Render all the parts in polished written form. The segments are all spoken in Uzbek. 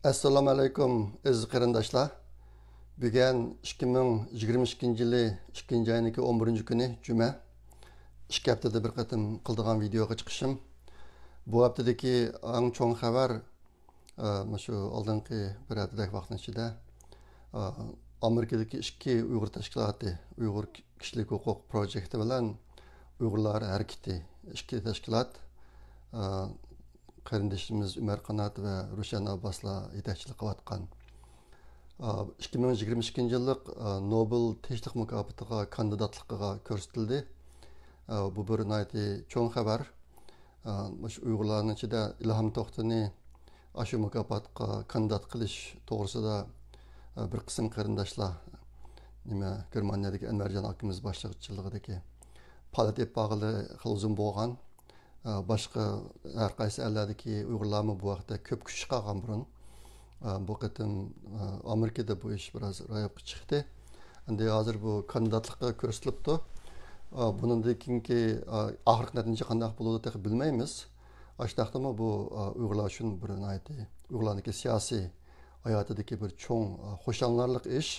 Assalamu alaykum aziz qarindoshlar. Bugun 2022 yili 2 ayning 11 kuni juma. 2 haftada bir qatim qildigan videoga chiqishim. Bu haftadagi eng cho'ng xabar shu oldingi bir haftadagi vaqtning ichida Amerikadagi ikki Uyg'ur tashkiloti, Uyg'ur kishilik huquq projekti bilan Uyg'urlar harakati ikki tashkilot qarindoshimiz Umar Qanat va Rushan Abboslar yetakchilik qilayotgan 2022 yillik Nobel tinchlik mukofotiga kandidatligiga ko'rsatildi. Bu bir cho'ng xabar. Shu Uyg'urlarning ichida Ilhom To'xtini shu mukofotga kandidat qilish to'g'risida bir qism qarindoshlar Germaniyadagi Anvarjon akamiz boshchiligidagi palat etpog'ili xilzum bo'lgan. Başqa hər qaysı əllərdəki Uyğurlarmı bu vaxtda köp kuch qalğan burun. Bu qatim Amerikada bu iş biraz rayapqa çıxdı. Endi hazır bu kandidatlıqqa ko'rsatilibdi. Bundan keyingi axırki nəticə qandaq bo'ladi deyə bilmaymiz. Aşdaqdımı bu Uyğurlar üçün bir Uyğurlarning siyasi hayotidagi bir cho'ng xo'shanlarlik ish.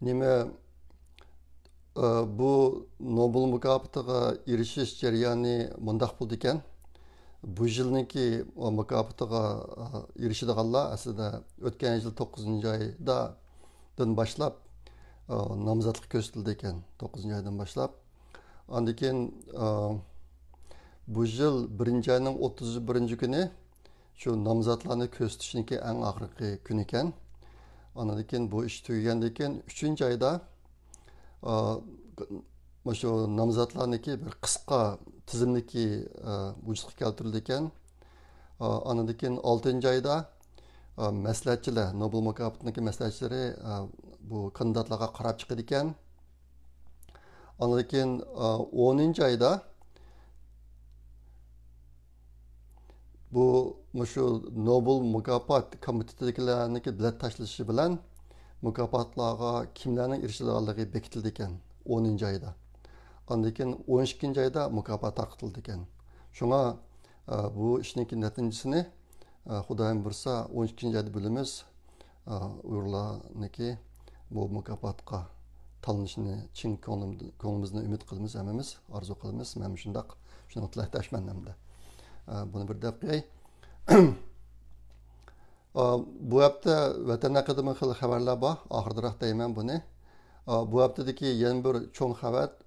Nima bu Nobel mukofotiga erishish jarayoni mundaq bo'ldi ekan. Bu yilniki mukofotiga erishadiganlar aslida o'tgan yil 9-oydan boshlab nomzodlik ko'rsatildi ekan. 9-oydan boshlab. Ondan keyin bu yil 1-oyning 31-kuni shu nomzodlarni ko'rsatishniki eng oxirgi kun ekan. Ondan keyin bu ish tugagandan keyin 3-oyda shu nomzodlarniki bir qisqa tizimniki vujudga keltirildi ekan. Ondan keyin 6-oyda maslahatchilar, Nobel mukofotining maslahatchilari bu kandidatlarga qarab chiqadi ekan. Ondan keyin 10-oyda bu shu Nobel mukofot komitetidagilarniki bilet tashlashi bilan mukofotlarga kimlarning erishadiganligi bekitildi ekan 10-oyda. Ondan keyin 12-oyda mukofot tarqatildi ekan. Shunga bu ishning natijasini Xudoyim bursa 12-oyda bilamiz. Uyg'urlarniki bu mukofotga tanlanishini chin ko'nglimizdan umid qilamiz, hammamiz orzu qilamiz. Men shundaq tilakdoshman hamda. Buni bir deb qo'yay. Bu hafta vatan haqida xil xabarlar bor. Oxirroq deyman buni. Bu haftadagi yana bir cho'ng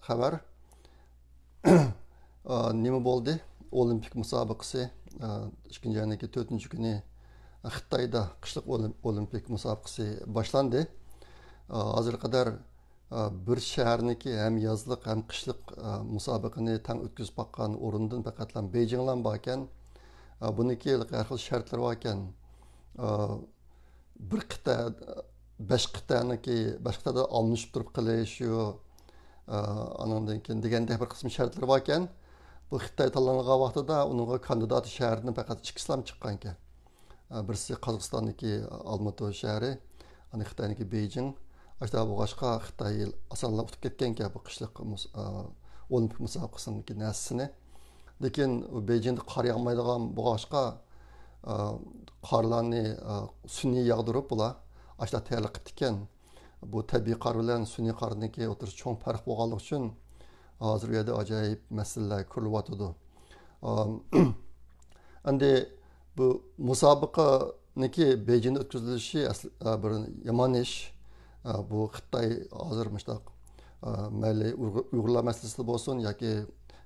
xabar nima bo'ldi? Olimpik musobaqasi 2-oyning 4-kuni Xitoyda qishliq olimpik musobaqasi boshlandi. Hozir qadar bir shaharniki ham yozliq ham qishliq musobaqani tang o'tkazib boqqan o'rindan faqatlam Beijingdan bor ekan. Buniki har xil shartlar bor ekan. Bir qita 5 qitaniki boshqada alınışıb turib qilish yo anandan keyin degandek bir qism shartlar bor ekan. Bu Xitoy tanlangan vaqtida uningga kandidat shahardan faqat ikkisilam chiqqan ekan. Birisi Qozog'istonniki Almaty shahri, ana Xitoyniki Beijing. Ashta bu boshqa Xitoy asonlab o'tib ketgan ekan bu qishliq olimpik musobaqasining nasini. Lekin Beijingda qor yog'maydigan bu boshqa qorlarni sun'iy yog'dirib bular ashta tayyorlab ekan. Bu tabiiy qor bilan sun'iy qorniki o'tirish cho'ng farq bo'lganligi uchun hozir u yerda ajoyib masalalar ko'rilyotdi. Endi bu musobaqaniki Beijingda o'tkazilishi bir yomon ish. Bu Xitoy hozir mustaq mayli Uyg'urlar masalasida bo'lsin yoki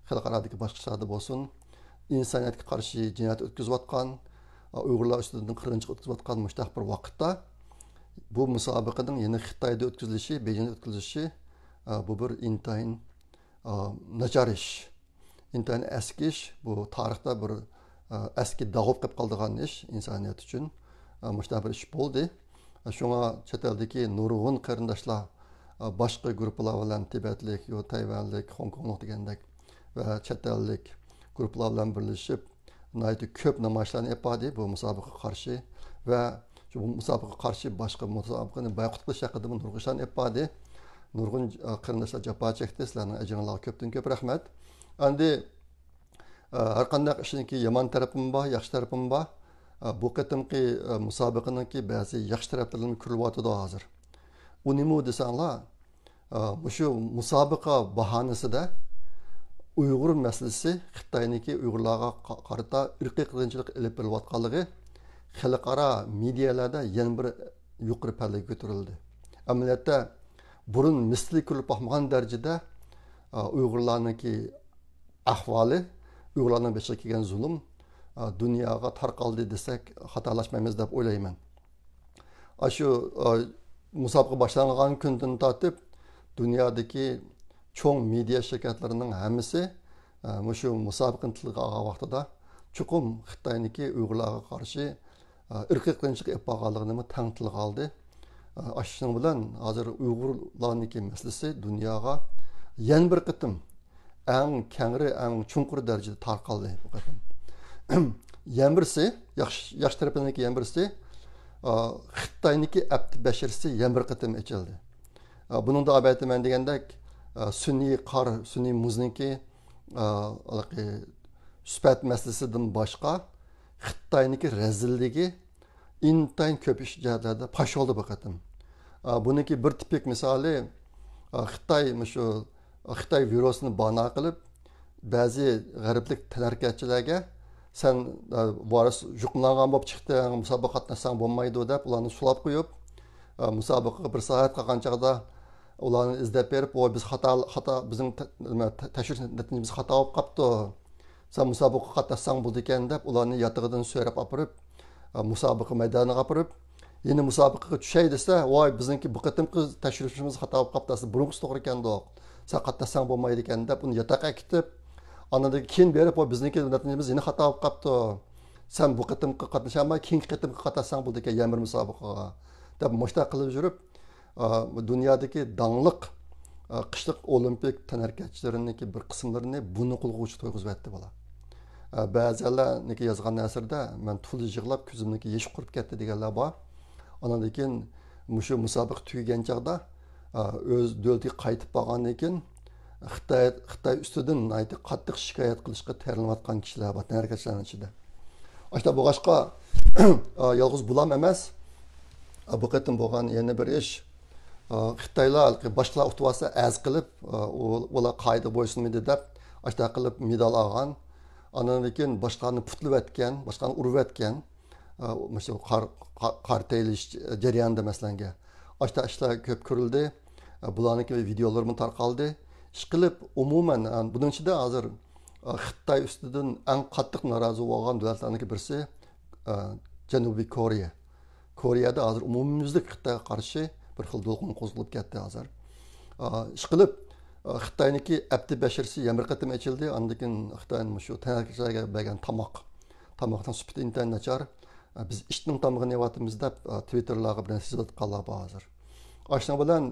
xalqarodagi boshqa shaharda bo'lsin, insoniyatga qarshi jinoyat o'tkazayotgan, Uyg'urlar ustidan qirg'inchilik o'tkazayotgan mustaq bir vaqtda bu musobaqaning yana Xitoyda o'tkazilishi, Beijingda o'tkazilishi bu bir intayin nachar ish. Intayin eski ish. Bu tarixda bir eski dog'ib qolib qolgan ish insoniyat uchun. Mustaq bir ish bo'ldi. Shunga chet eldagi nurg'un qarindoshlar boshqa guruhlar bilan Tibetlik, Tayvanlik, Hong Konglik degandek va chet ellik guruhlar bilan birlashib ko'p namoyishlarni yapadi bu musobaqaga qarshi va shu musobaqaga qarshi boshqa musobaqani boyqut qilish haqida nurg'un ishlarni yapadi. Nurg'un qarindoshlar jafo chekdi. Sizlarning ajringlarga ko'pdan ko'p rahmat. Endi har qanday ishniki yomon tarafim bor, yaxshi tarafim bor. bu qatımqi musobaqaningki ba'zi yaxshi taraflarini ko'rilyotidi hozir. U nima desanglar, shu musobaqa bahonasida Uyg'ur masalasi Xitoyniki Uyg'urlarga qarata irqiy qirg'inchilik ilib berilayotganligi xalqaro medialarda yana bir yuqori pallaga ko'tarildi. Amaliyotda burun misli ko'rilib boqmagan darajada Uyg'urlarniki ahvoli, Uyg'urlarning boshiga kelgan zulm dunyoga tarqaldi desak xatolashmaymiz deb o'ylayman. Shu musobaqa boshlangan kundan tortib dunyodagi cho'ng media shirkatlarining hammasi shu musobaqani tilga olgan vaqtida chuqur Xitoyniki Uyg'urlarga qarshi irqiy qirg'inchilik qilib qolganligini tang tilga oldi. Shuning bilan hozir Uyg'urlarniki masalasi dunyoga yana bir qitim eng kengri, eng chunqur darajada tarqaldi bu qitim. Yana birisi, yaxshi tarafidagi yana birisi Xitoyniki abdi bashirsi yana bir qitim ochildi. Bunun da aytaman degandek sun'iy qor, sun'iy muzniki sifat masalasidan boshqa Xitoyniki rezilligi intayin ko'p ish jihatlarda pash oldi bu qatim. Buniki bir tipik misoli Xitoy shu Xitoy virusini bana qilib ba'zi g'arblik tadqiqotchilarga sen virus yuqlangan bo'lib chiqding, musobaqa qatnashsang bo'lmaydi deb ularni sulab qo'yib, musobaqaga bir soat qolgan chog'da ularni izlab berib, biz xato bizning tashxis natijamiz xato bo'lib qolibdi. Sen musobaqa qatnashsang bo'ldi ekan deb ularni yotig'idan so'rab olib, musobaqa maydoniga olib, yeni musobaqaga tushay desa, voy bizningki bu qatimqi tashxisimiz xato bo'lib qolibdi, burunqisi to'g'ri ekan do'q. Sen qatnashsang bo'lmaydi ekan deb uni yotoqqa ketib, anadan keyin berib, voy bizningki natijamiz yeni xato bo'lib qolibdi. Sen bu qatimqi qatnashamay, keyingi qatimqi qatnashsang bo'ldi ekan yana bir musobaqaga deb mushta qilib yurib, dunyodagi dangliq qishliq olimpik tanarkatchilarining bir qismlarini buni qulg'uvchi to'yg'izib etdi bola. Ba'zilarniki yozgan nasrda men tuli yig'lab ko'zimniki yesh qurib ketdi deganlar bor. Ondan keyin shu musobaqa tugagan chog'da o'z davlatiga qaytib qolgandan keyin Xitoy ustidan qattiq shikoyat qilishga tayyorlanayotgan kishilar bor tanarkatchilarning ichida. Ashta bo'g'ashqa yolg'iz bulam emas. Bu qatim bo'lgan yana bir ish Xitoylar boshqa o'tuvasa az qilib ular qoida bo'ysunmaydi deb ashta qilib medal olgan. Ondan keyin boshqani putlab etgan, boshqani urib etgan, shu qor tayilish jarayonida masalanga. Ashta ishlar ko'p ko'rildi. Bularniki videolarmi tarqaldi. Ishqilib umuman buning ichida hozir Xitoy ustidan eng qattiq norozi bo'lgan davlatlarning birisi Janubiy Koreya. Koreyada hozir umumyuzlik Xitoyga qarshi bir xil to'lqin qo'zg'alib ketdi hozir. Ishqilib Xitoyniki abdi bashirsi yana bir qatim ochildi. Undan keyin Xitoyning shu tanarkatchilarga bergan tomoqning sifati intayin nachar. Biz ishning tomog'ini yeyapmiz deb Twitterlarga bilan yozayotganlar bor hozir. Ashuna bilan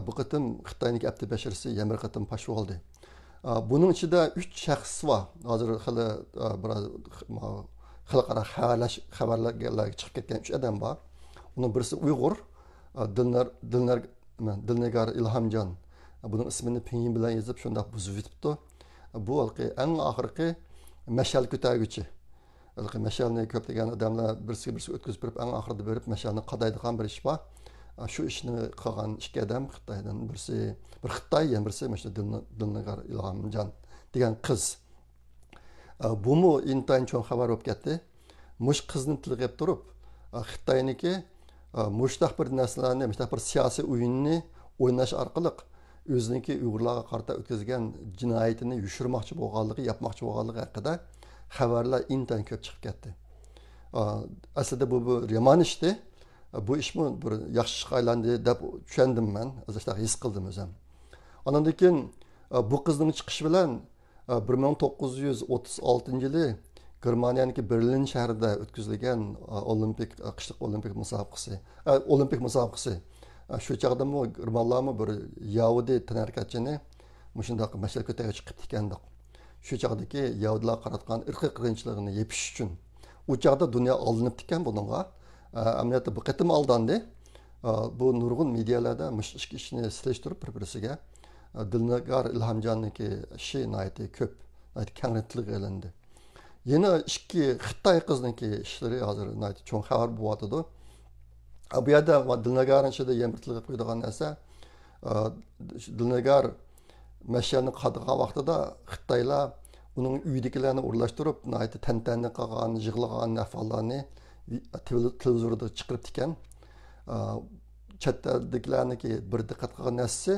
bu qatim Xitoyniki abdi bashirsi yana bir qatim pash bo'ldi. Buning ichida 3 shaxs bor. Hozir hali biroz xalqaro xabarlarga chiqib ketgan 3 odam bor. Uning birisi Uyg'ur, Dilnagar Ilhamjon. Bunun ismini pinyin bilan yozib shunday buzib yetibdi. Bu eng oxirgi mashal ko'targuchi. Mashalni ko'plagan odamlar birsiga o'tkazib berib, eng oxirida berib mashalni qadaydigan bir ish bor. Shu ishni qilgan ikki odam Xitoydan birisi bir Xitoy, yana birisi Dilnagar Ilhamjon degan qiz. Bumi intayin cho'ng xabar bo'lib ketdi. Mush qizni tilg'ab turib, Xitoyniki mushtaq bir narsalarni, mushtaq bir siyosiy o'yinni o'ynash orqali o'ziniki Uyg'urlarga qarata o'tkazgan jinoyatini yushirmoqchi bo'lganligi, yapmoqchi bo'lganligi haqida xabarlar intayin ko'p chiqib ketdi. Aslida bu yomon ishdi. Bu ishmi bir yaxshi ishga aylandi deb tushundim men, azizlar his qildim o'zim. Ondan keyin bu qizning chiqishi bilan 1936-yili Germaniyaniki Berlin shahrida o'tkazilgan qishliq olimpik musobaqasi. Shu chaqdami Germanlarmi bir Yahudi tanarkatchini mushundaq mashal ko'tarib chiqib ekandik. Shu chaqdagi Yahudilar qaratgan irqiy qirg'inchiligini yepish uchun u chaqda dunyo olinib ekan buningga. Amaliyotda bu qatim aldandi. Bu nurg'un medialarda mush ishni silashtirib bir-birisiga Dilnagar Ilhamjonniki ishi ko'p, kengretlik qilindi. Yana ikki Xitoy qizniki ishlari hozir cho'ng xabar bo'lyotidi. Bu yerda Dilnagarning ichida yemritilib qo'yadigan narsa, Dilnagar mashani qadırgan vaqtida Xitoylar uning uydagilarni o'rlashtirib, tantana qilgan, yig'lagan ahvollarni televizorda chiqarib ekan. Chetdagilarniki bir diqqat qilgan narsasi,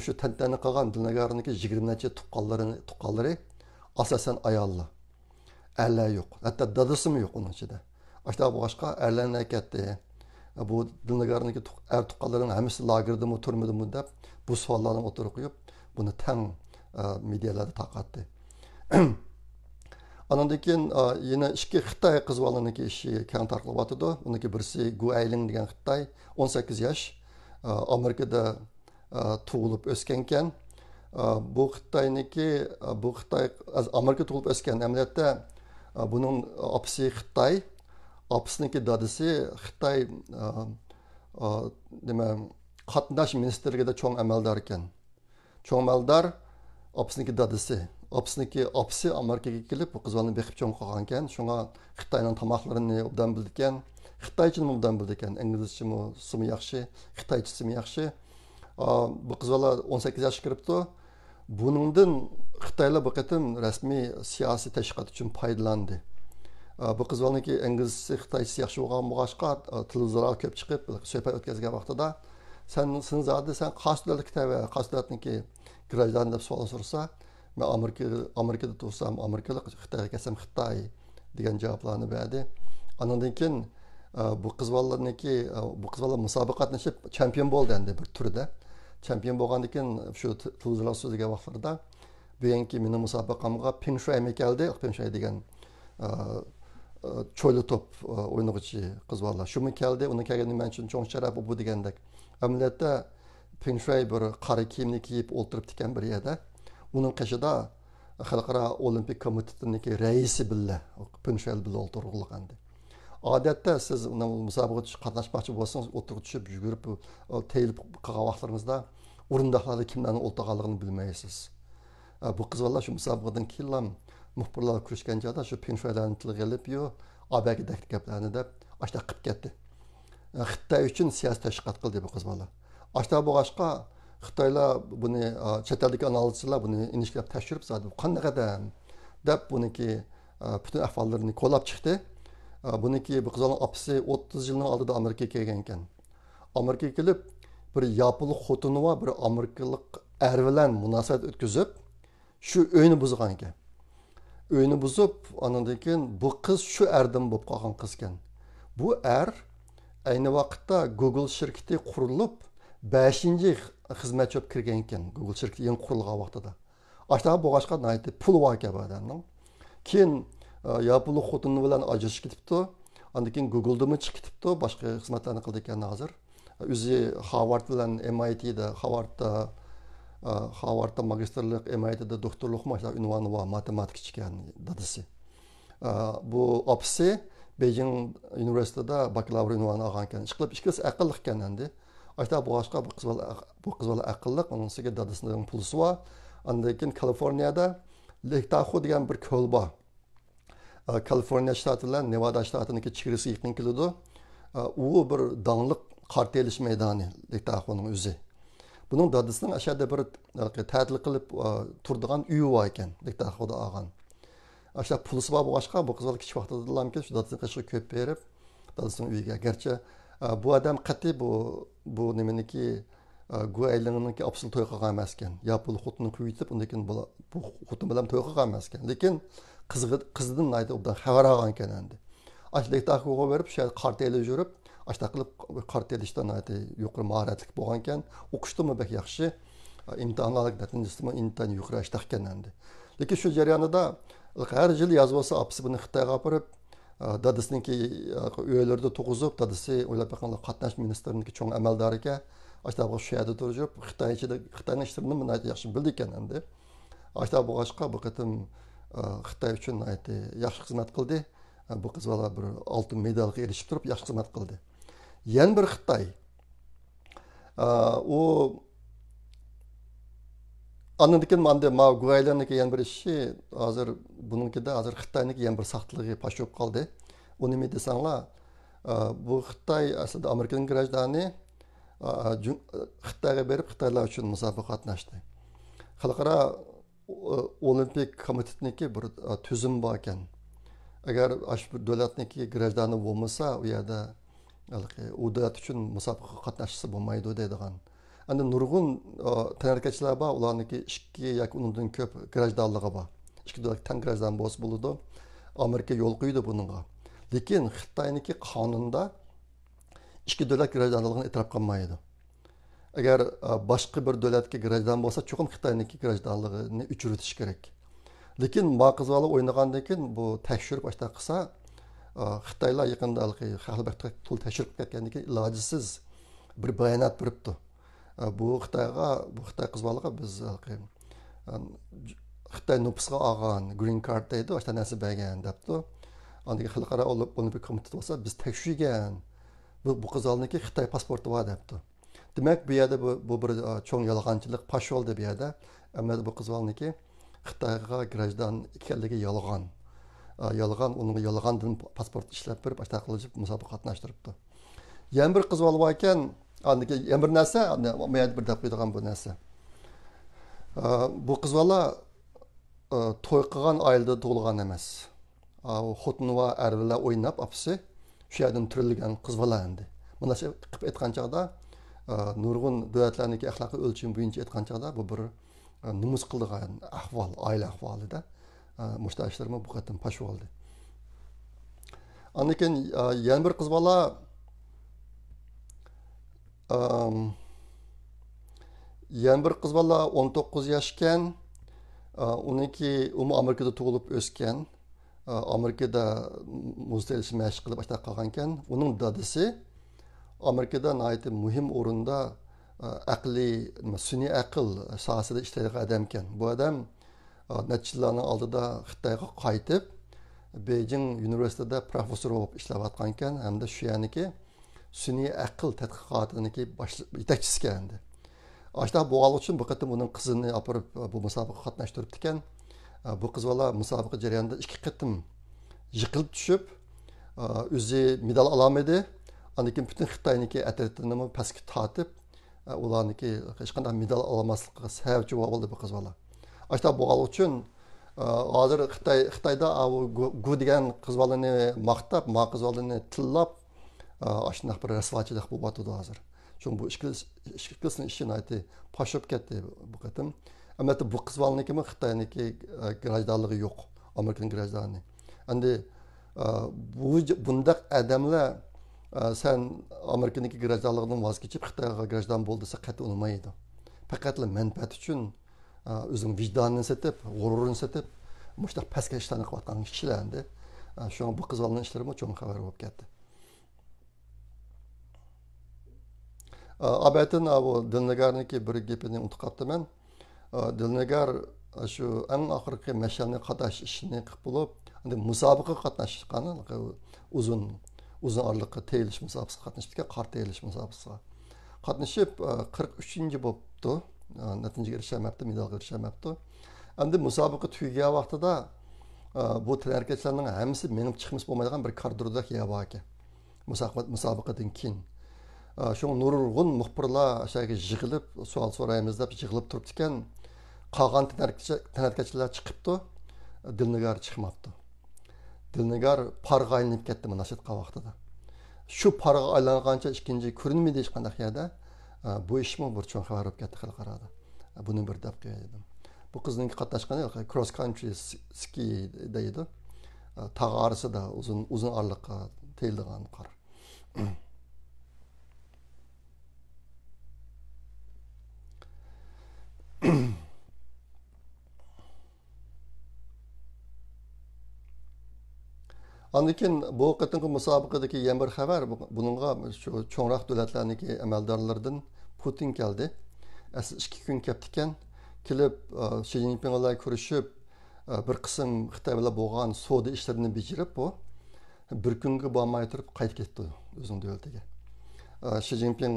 shu tantana qilgan Dilnagarniki 20 necha tuqqanlari asosan ayollar. Erler yok. Hatta dadısı mı yok onun içinde. İşte bu başka erlerin hareketi. Bu Dilnagar'daki er tukkaların hemisi lagırdı mı, turmadı mı deyip bu suallarını oturup koyup bunu tam medyalarda takattı. Anandakin yine iki Xitay kızvalarındaki işi kan tarqılıb atıdı. Ondaki birisi Gu Ailing degan Xitay, 18 yaş. Amerika'da tuğulup öskenken. Bu Xitay Amerika tuğulup ösken emniyette bunun apisi Xitay, apisiniki dadısı Xitay Qatnaş ministerliğinde çoğun əməldar ekan. Çoğun əməldar apisiniki dadısı. Apisi Amerika'ya gelip bu kızlarını bekip çoğun qalğan ekan. Şuna Xitay'nın tamaqlarını obdan bildi ekan. Xitayçını obdan bildi ekan. İngilizce mi sımı yaxşı, Xitayçısı mı yaxşı. Bu kızlar 18 yaş kiripti. Bunundan Xitaylar bu qatim rasmiy siyasi təşkilat üçün faydalandı. Bu qızlarniki İngilizcesi, Xitayçısı yaxşı olğan boğaşqa televizorlara köp çıxıb söhbət ötkəzgən vaxtda sen qas dövlət kitəbə, qas dövlətniki qirajlarını deb sual sorsa, mən Amerikada tursam, Amerikalı Xitayga kelsem Xitay degan javoblarni berdi. Andan keyin bu qızlar musobaqatlaşıb çempion bo'ldi endi bir turda. Çempion bo'lgandan keyin shu televizorlar so'zlagan vaqtlarda bugungi mening musobaqamga Peng Shuai keldi. Peng Shuai degan cho'li top o'ynag'uchi qizlar. Shumi keldi, uni kelgani men uchun cho'ng sharaf bu degandek. Amaliyotda Peng Shuai bir qora kiyimni kiyib o'tiribdi ekan bir yerda. Uning qishida Xalqaro Olimpik komitetidagi raisi billa Peng Shuai bilan o'tirg'ilgandi. Odatda siz musobaqada qatnashmoqchi bo'lsangiz, o'tirib tushib, yugurib, teyilib qolgan vaqtlaringizda o'rindiqlarda kimlarning o'tirganligini bilmaysiz. Bu qizlar shu musobaqadan keyin muxbirlar ko'rishgan joyda shu Peng Shuailarni tilga olib, yo, abagidek gaplarni deb ashta qilib ketdi. Xitoy uchun siyosiy tashviqot qildi bu qizlar. Ashta bo'lg'achqa Xitoylar buni chet eldagi analizchilar buni inishklab tashirib zodi qanday qadam deb buniki butun ahvollarini qo'llab chiqdi. Buniki bu qizlarning apisi 30 yilning oldida Amerikaga kelgan ekan. Amerikaga kelib bir yapılıq xotini va bir Amerikalik er bilan munosabat o'tkazib, shu uyni buzgan ekan. Uyni buzib, ondan keyin bu qiz shu erdan bo'lib qolgan qiz ekan. Bu er ayni vaqtda Google shirkati qurilib 5-chi xizmat chop kirgan ekan. Google shirkati yangi qurilgan vaqtida. Ashta bo'g'ashqa naytib pul var ekan bu odamning. Keyin yapılı xotini bilan ajrashib ketibdi. Ondan keyin Google'da mı chiqib ketibdi, boshqa xizmatlarni qildi ekan hozir. O'zi Harvard bilan MIT'da, Harvardda magistrlik, MIT'da doktorlik unvoni va matematik ekan dadasi. Bu apisi Beijing universitetida bakalavr unvoni olgan ekan. Ikkisi aqlli ekan endi. Ayta boshqa bu qizlar aqlli, unisiga dadasining pulisi bor. Ondan keyin Kaliforniyada Lake Tahoe degan bir ko'l bor. Kaliforniya shtati bilan Nevada shtatiniki chegarasi yaqin keladi. U bir dangliq qartelish maydoni Lake Tahoening o'zi. Bunun dadasining ashada bir ta'til qilib turadigan uyi bor ekan, Lake Tahoeda olgan. Ashta pulisi bor boshqa bu qizlar kichik vaqtdalarki shu dadasining qishga ko'p berib, dadasining uyiga. Garchi bu odam qat'iy bu nimaniki Gu Ailing'ninki absolut to'y qilgan emas ekan. Yapılı xotini qo'yitib, undan keyin bu xotin bilan to'y qilgan emas ekan. Lekin qizidan aytib obdan xabar olgan ekan endi. Ashta Tahoega berib, shu qarteli yurib, ashta qilib qartelishdan aytib yuqori mahoratli bo'lgan ekan. O'qishdimi bek yaxshi. İmtihonlarga natijasida intan yuqori ashta ekan endi. Lekin shu jarayonida har yil yozib olsa, apisi buni Xitoyga olib dadasininki uylarda to'g'izib, dadasi o'ylab bakqanlar qatnash ministrniki cho'ng amaldoriga ashta bu yerda turib, Xitoyning ishlarini buni yaxshi bildi ekan endi. Ashta bu boshqa bu qatim Xitoy uchun yaxshi xizmat qildi. Bu qizlar bir oltin medalga erishib turib, yaxshi xizmat qildi. Yana bir Xitoy u Anındıkin manda ma Guaylarniki yan bir işi hazır bununkide hazır Xitay'niki yan bir saxtılığı paş yok kaldı. Onu mi desanlar bu Xitay aslında Amerika'nın grajdanı Xitayga berip Xitaylar üçün musabaqa qatnaşdı. Xalqara Olimpik komitetniki bir tüzüm var ekan. Agar aş bir davlatniki grajdanı bo'lmasa, u yerda u davlat uchun musobaqa qatnashsa bo'lmaydi deydigan. Endi nurg'un tadqiqotchilar bor, ularniki 2 yoki undan ko'p grajdanligi bor. 2 davlat tan grajdan bo'lsa bo'ladi. Amerika yo'l qo'ydi buningga. Lekin Xitoyniki qonunda 2 davlat grajdanligini e'tirof qilmaydi. Agar boshqa bir davlatga grajdan bo'lsa, cho'qim Xitoyniki grajdanligini o'chiritish kerak. Lekin maqizvali o'ynagandan keyin bu tekshirib ashta qilsa, Xitoylar yaqinda xalqqa pul tekshirib ketgandan keyin ilojisiz bir bayonot beribdi. Bu Xitoy qizvaliga biz Xitoy nupusga olgan green card deydi, ashta narsa bergan debdi. Andagi xalqaro olimpik komitet bo'lsa, biz tekshirgan bu qizalniki Xitoy pasporti bor debdi. Demak, bu yerda bu bir cho'ng yolg'onchilik pash bo'ldi bu yerda. Ammo bu qizalniki Xitoyga grajdan ekanligi yolg'on. Yolg'on, unga yolg'ondan pasport ishlab berib, ashta qilib musobaqa qatnashtiribdi. Yana bir qiz bola bor ekan, andagi yana bir narsa, men bir deb qo'ydigan bu narsa. Bu qiz bola to'y qilgan oilada tug'ilgan emas. Xotini va er bilan o'ynab, apsi shu yerdan turilgan qiz bola endi. Buni qilib aytgan chog'da nurg'un davlatlarniki axloqiy o'lcham bo'yicha aytgan chog'da bu bir numus qildigan ahvol, oila ahvolida mushtarishlarimiz bu qatim pash bo'ldi. Andan keyin yana bir qiz bola yana bir qiz bola 19 yoshgan, uniki Amerikada tug'ilib o'sgan, Amerikada muztelish mashq qilib ashta qolgan ekan. Uning dadasi Amerikada nihoyatda muhim o'rinda aqliy, sun'iy aql sohasida ishlaydigan odam ekan. Bu odam necha yillarning oldida Xitoyga qaytib, Beijing universitetida professor bo'lib ishlayotgan ekan, hamda shu yerniki sun'iy aql tadqiqotiniki yetakchisi ekan. Ashta bo'lgani uchun bu qatim uning qizini olib bu musobaqaga qatnashtiribdi ekan. Bu qiz bola musobaqa jarayonida 2 qatim yiqilib tushib, o'zi medal ololmadi. Andan keyin butun Xitoyniki atletini pastga tortib, ularniki hech qanday medal olmaslikka sababchi bo'ldi bu qiz bola. Ashta bo'lgani uchun hozir Xitoyda gu degan qiz bolani maqtab, ma qiz bolani tillab, ashunday bir rasvochilik bo'lyapti hozir. Chunki bu ishkilsini ishini aytdi, pashib ketdi bu qatim. Ammo bu qiz bolaniki Xitoyniki grajdanligi yo'q, Amerikaning grajdani. Endi bundaq odamlar sen Amerika'niki grajdanligidan voz kechib Xitoyga grajdan bo'ldi desa qat'iy unmaydi. Faqat manfaat uchun o'zining vijdonini setib, g'ururini setib, mushtaq pastga ishlarni qilayotgan kishilar endi. Shu bu qiz bolaning ishlari cho'ng xabar bo'lib ketdi. Abatin bu Dilnagarniki bir gapini unutib qolibman. Dilnagar shu eng oxirgi mashalni qadash ishini qilib bo'lib, endi musobaqa qatnashgan, uzun orliqqa teyilish musobaqasiga qatnashibdi, qor teyilish musobaqasiga qatnashib 43-chi bo'libdi. Natijaga erishamabdi, medalga erishamabdi. Endi musobaqa tugagan vaqtida bu tadqiqotchilarning hammasi menib chiqmas bo'lmaydigan bir koridorda yaba ekan. Musobaqadan keyin shu nurg'un muxbirlar o'shaga yig'ilib, savol so'raymiz deb yig'ilib turibdi ekan. Qolgan tadqiqotchilar chiqibdi, Dilnagar chiqmabdi. Dilnagar parga aylanib ketdi mana shu vaqtida. Shu parga aylangancha ikkinchi ko'rinmaydi hech qanday yerda. Bu ishmi bir cho'ng xabar bo'lib ketdi xalqarada. Buni bir deb qo'ydim. Bu qizning qatnashgani cross country ski deydi. Tog' orasida uzun orliqqa teyilgan qor. Andan bu qatimki musobaqadagi yana bir xabar, buningga shu cho'ngroq davlatlarniki amaldorlaridan Putin keldi. Asli 2 kun kelibdi ekan. Kelib Xi Jinping bilan ko'rishib, bir qism Xitoy bilan bo'lgan savdo ishlarini bejirib, bu bir kunga bormay turib qaytib ketdi o'zining davlatiga. Xi Jinping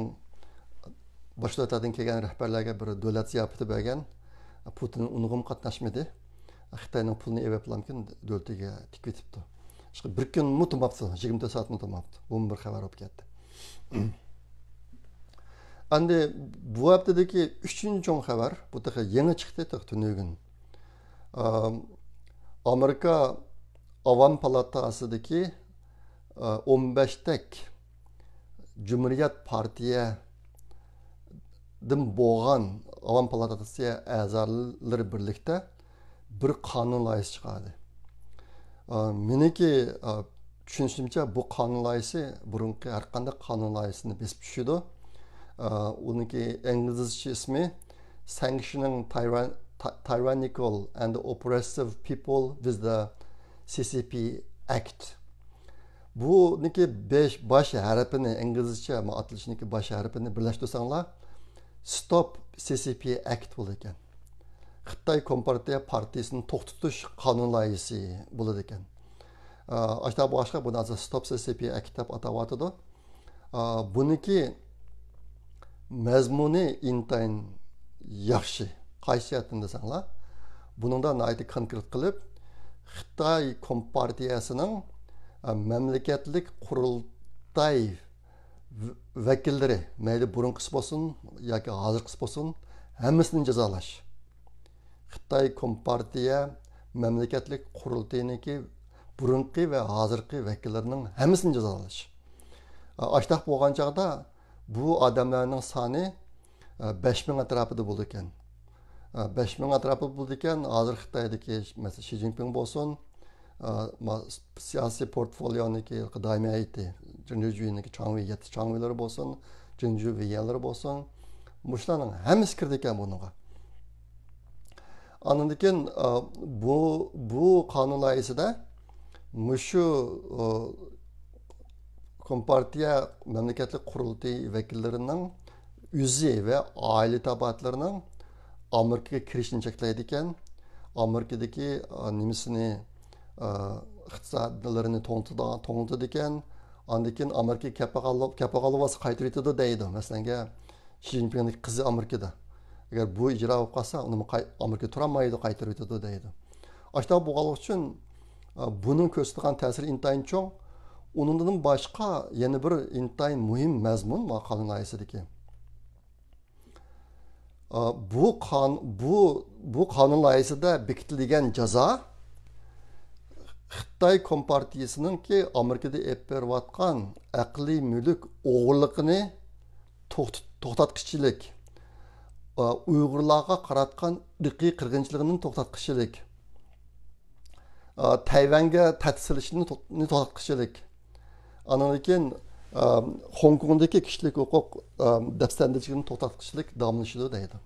boshqa davlatlardan kelgan rahbarlarga bir davlat ziyofati bergan. Putin unug'um qatnashmadi. Xitoyning pulini evaplamkin davlatiga tik ketibdi. Bir kun mutumapti, 24 soat mutumapti. Bu bir xabar olib ketdi. Endi bu haftadagi 3-chi cho'ng xabar, bu taqa yangi chiqdi tunugin. Amerika Avam Palatasidagi 15 tak Cumhuriyet Partiyadan bo'lgan Avam Palatasi a'zolari birlikda bir qonun loyihasi chiqadi. Meniki tushunishimcha bu qonun loyihasi burungi har qanday qonun loyihasini besib tushidi. Uniki İngilizce ismi Sanctioning Tyrannical and Oppressive People with the CCP Act. Bu niki 5 baş harfini İngilizce atılışındaki baş harfini birleştirsanglar Stop CCP Act bo'lar ekan. Xitoy Kompartiya Partiyasini to'xtatish qonun loyihasi bo'lar ekan. Ashta boshqa buni Stop CCP Act deb atayotdi. Buniki mazmuni intayin yaxshi. Qaysiyatini desanglar, buningda nayt konkret qilib Xitoy Kompartiyasining mamlakatlik qurultay vakillari, mayli burunqisi bo'lsin yoki hozirgisi bo'lsin, hammasini jazolash. Xitoy Kompartiya mamlakatlik qurultayniki burunqi va hozirgi vakillarining hammasini jazolash. Ashtaq bo'lgan chaqda bu odamlarning soni 5000 atrofida bo'ldi ekan. 5000 atrofida bo'ldi ekan. Hozir Xitoydagi masalan Xi Jinping bo'lsin, siyosiy portfolyoniki doimiy aytdi. Jinjuyiniki changviylari bo'lsin, jinjuviyanlari bo'lsin. Mushlarning hammasi kirdi ekan bunga. Ondan keyin bu qonun loyihasida mushu Kompartiya mamlakatlik qurultay vakillarining o'zi va oila tabatlarining Amerikaga kirishini cheklaydi ekan. Amerikadagi nimasini iqtisodlarini to'ntidi ekan. Ondan keyin Amerika kapaqalovasi qaytarib yetadi deydi. Masalan, Xi Jinpingning qizi Amerikada. Agar bu ijro bo'lib qolsa, uni Amerika turolmaydi, qaytarib yetadi deydi. Ashta bo'lganlik uchun buning ko'rsatgan ta'siri intayin cho'ng. Undan boshqa yana bir intayin muhim mazmun va qonun loyihasidagi. Bu qonun loyihasida bekitilgan jazo Xitoy Kompartiyasininki Amerikada olib berayotgan aqliy mulk o'g'irligini to'xtatqichilik, Uyg'urlarga qaratgan irqiy qirg'inchiligini to'xtatqichilik, Tayvanga ta'sirlashini to'xtatqichilik. Ondan keyin Hong Kongdagi kishilik huquq dafsandichiligini to'xtatqichilik davomlashadi deydi.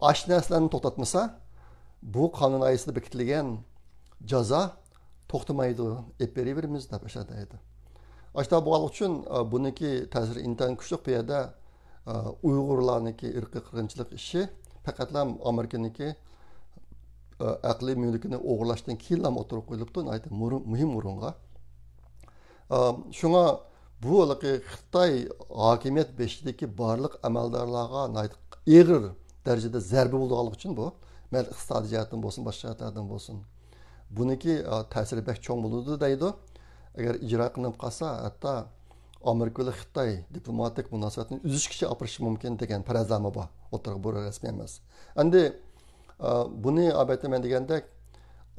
Ash narsalarni to'xtatmasa, bu qonun loyihasida bekitilgan jazo to'xtamaydi, olib beraveramiz deb deydi. Ashta bo'lgani uchun buniki ta'siri intayin kuchli bu yerda Uyg'urlarniki irqiy qirg'inchilik ishi faqatlam Amerikaniki aqliy mulkini o'g'irlashdan keyin ham o'tirib qo'yilibdi, muhim o'ringa. Shunga bu Xitoy hokimiyat beshidagi barliq amaldorlarga og'ir darajada zarba bo'lganligi uchun bu, mayli iqtisodiy jihatdan bo'lsin, boshqa jihatlardan bo'lsin. Buniki ta'siri bek cho'ng bo'ladi deydi. Agar ijro qilinib qolsa, hatto Amerika bilan Xitoy diplomatik munosabatni uzishgacha opirishi mumkin degan farazlama bor. O'tirib bu rasmiy emas. Endi buni albatta degandek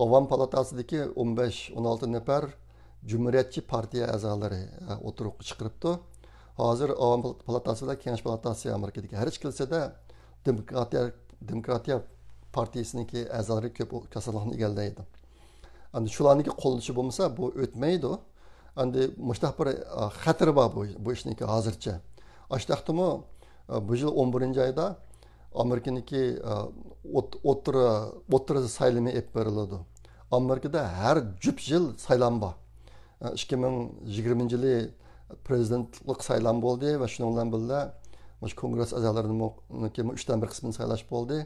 Avam Palatasidagi 15-16 nafar Cumhuriyetçi Partiya a'zolari o'tirib chiqiribdi. Hozir Avam Palatasida, Kengash Palatasi Amerikadagi har ikkisida Demokratiya Partiyasiniki a'zolari ko'p kasallikni egallaydi. Endi shularniki qo'llashi bo'lmasa, bu o'tmaydi. Endi mushtaq bir xatar bor bu ishniki hozircha. Ashtaqtimi bu yil 11-oyda Amerikaniki o'tira saylimi olib beriladi. Amerikada har jup yil saylan bor. 2020-yili prezidentlik saylan bo'ldi va shundan bilan birga kongress a'zolarining 3dan 1 qismini saylash bo'ldi.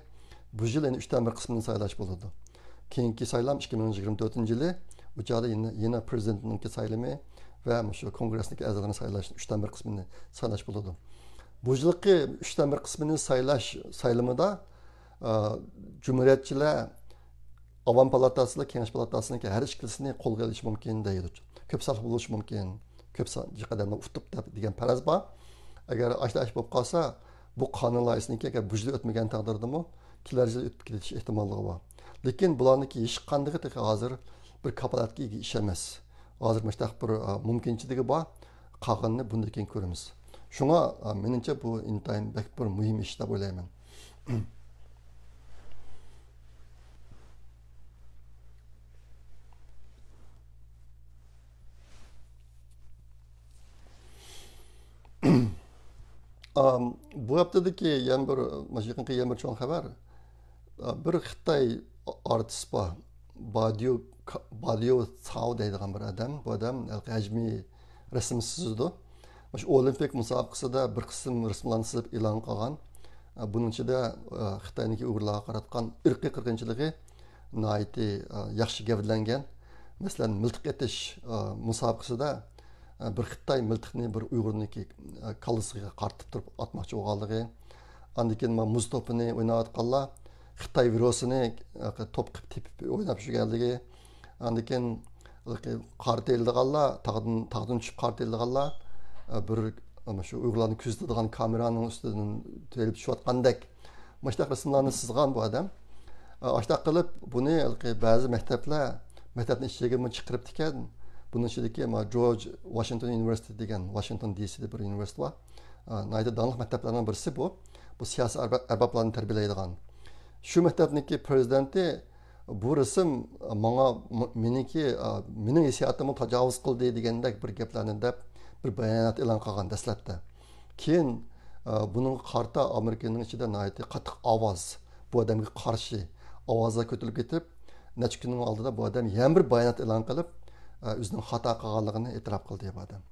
Bu yil endi 3dan 1 qismini saylash bo'ladi. Keyingi saylam 2024-yili bu joyda yana prezidentning saylami va shu kongressning a'zolarini saylash 3dan 1 qismini saylash bo'ladi. Bu yilgi 3dan 1 qismini saylash saylamida Cumhuriyetçiler Avam Palatası ile Kengesh Palatası'nın her ikisini qo'lga olish mumkin deydi. Ko'p saf bo'lishi mumkin. Ko'p jihatdan utib degan faraz bor. Agar ashlash bo'lib qolsa, bu qonun loyihasiniki agar bujli o'tmagan taqdirdami, kelar yil o'tib ketish ehtimolligi bor. Lekin bularniki hech qanday hozir bir kapolatga ega ish emas. Hozir mustaq bir mumkinchiligi bor. Qolganini bundan keyin ko'ramiz. Shunga menimcha bu intayin bir muhim ish deb o'ylayman. Bu haftadaki yan bir yaqinqi yan bir cho'ng xabar bir Xitoy artist bor Badiou Cao deydigan bir odam. Bu odam hajmiy rasm chizdi. Shu olimpik musobaqasida bir qism rasmlarni chizib e'lon qilgan. Buning ichida Xitoyniki uyg'urlarga qaratgan irqiy qirg'inchiligi nihoyatda yaxshi gavdlangan. Masalan, miltiq etish musobaqasida bir Xitoy miltiqni bir uyg'urniki kallasiga qartib turib atmoqchi bo'lganligi, andan keyin muz to'pini o'ynayotganlar Xitoy virusini to'p qilib tepib o'ynab yurganligi, andan keyin qartaydiganlar tog'dan tushib qartaydiganlar bir shu uyg'urlarni kuzatadigan kameraning ustidan to'lib tushayotgandek mushtaq rasmlarni chizgan bu odam. Ashtaq qilib buni ba'zi maktabni ichiga chiqarib ekan. Bunun içindeki George Washington University degan Washington DC'de bir üniversite var. Nayda danlıq məktəblərdən birisi bu. Bu siyasi ərbablarını tərbiyələydigan. Şu məktəbdəki prezidenti bu resim mening hissiyatımı təcavüz qıldı degəndək bir gəplərni deb bir bayanat elan qılgan dəslətdə. Keyin bunun qarta Amerikanın içində nayda qatıq avaz bu adamga qarşı avazlar kötülüb getirib, neçə günün aldında bu adam yan bir bayanat elan qılıb o'zining xato qilganligini e'tirof qildi bu odam.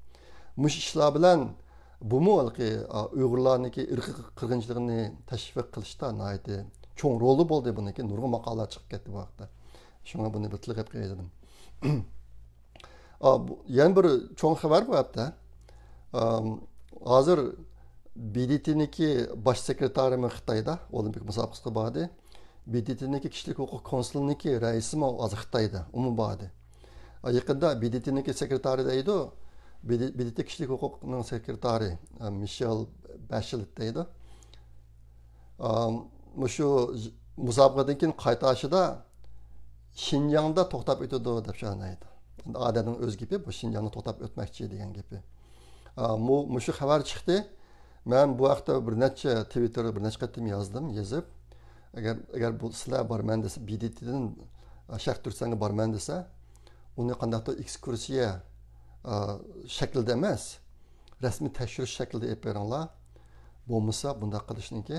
Mush ishlar bilan bumi uyg'urlarniki irqiy qirg'inchiligini tashviq qilishda nihoyatda cho'ng roli bo'ldi buniki. Nurg'un maqolalar chiqib ketdi bu vaqtda. Shunga buni bir tilga qo'yib dedim. Yana bir cho'ng xabar bu hafta. Hozir BDT'niki bosh sekretari Xitoyda olimpik musobaqasida bordi. BDT'niki kishilik huquq konsuliniki raisi hozir Xitoyda, umuman bordi. Yaqında BDT'niki sekretari deydi. BDT kishilik huquqning sekretari Michel Bachelet deydi. Shu musobaqadan keyin qaytashida Xinjiangda to'xtab o'tadi deb shunaydi. Odamning o'z gapi bu Xinjiangda to'xtab o'tmoqchi degan gapi. Shu xabar chiqdi. Men bu vaqtda bir necha Twitterda bir necha qatim yozib, agar bu sizlar borman desa BDTdan Sharq Turkistonga borman desa uni qandaqdir ekskursiya shaklida emas, rasmiy tekshirish shaklida olib beringlar. Bo'lmasa bunday qilishniki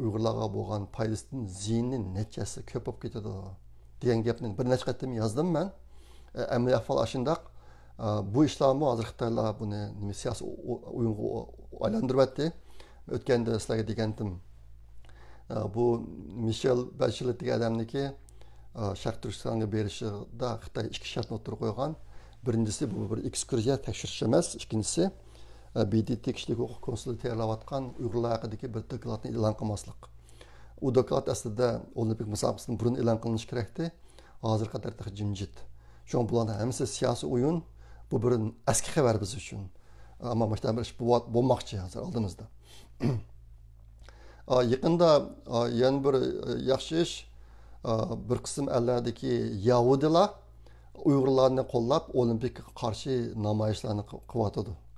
Uyg'urlarga bo'lgan foydasidan ziyni nechasi ko'p bo'lib ketadi degan gapni bir necha qatim yozdim men. Amaliy ahvol shundoq. Bu ishlarni hozir Xitoylar buni siyosiy o'yinga aylantiryapti. O'tganda sizlarga degandim. Bu Michel Bachelet degan odamniki Sharq Turkistonga berishida Xitoy ikki shartni o'tirib qo'ygan. Birincisi bu bir ekskursiya tekshirish emas, ikkinchisi BDT kishilik huquq konsulati tayyorlayotgan Uyg'urlar haqidagi bir dokladni e'lon qilmaslik. U doklad aslida olimpik musobaqasidan burun e'lon qilinishi kerakdi. Hozir qadar jimjit. Shu bularning hammasi siyosiy o'yin. Bu bir eski xabar biz uchun. Ammo mana bir ish bo'lmoqchi hozir oldimizda. Yaqinda yana bir yaxshi ish bir qism ellardagi Yahudilar Uyg'urlarni qo'llab olimpikga qarshi namoyishlarni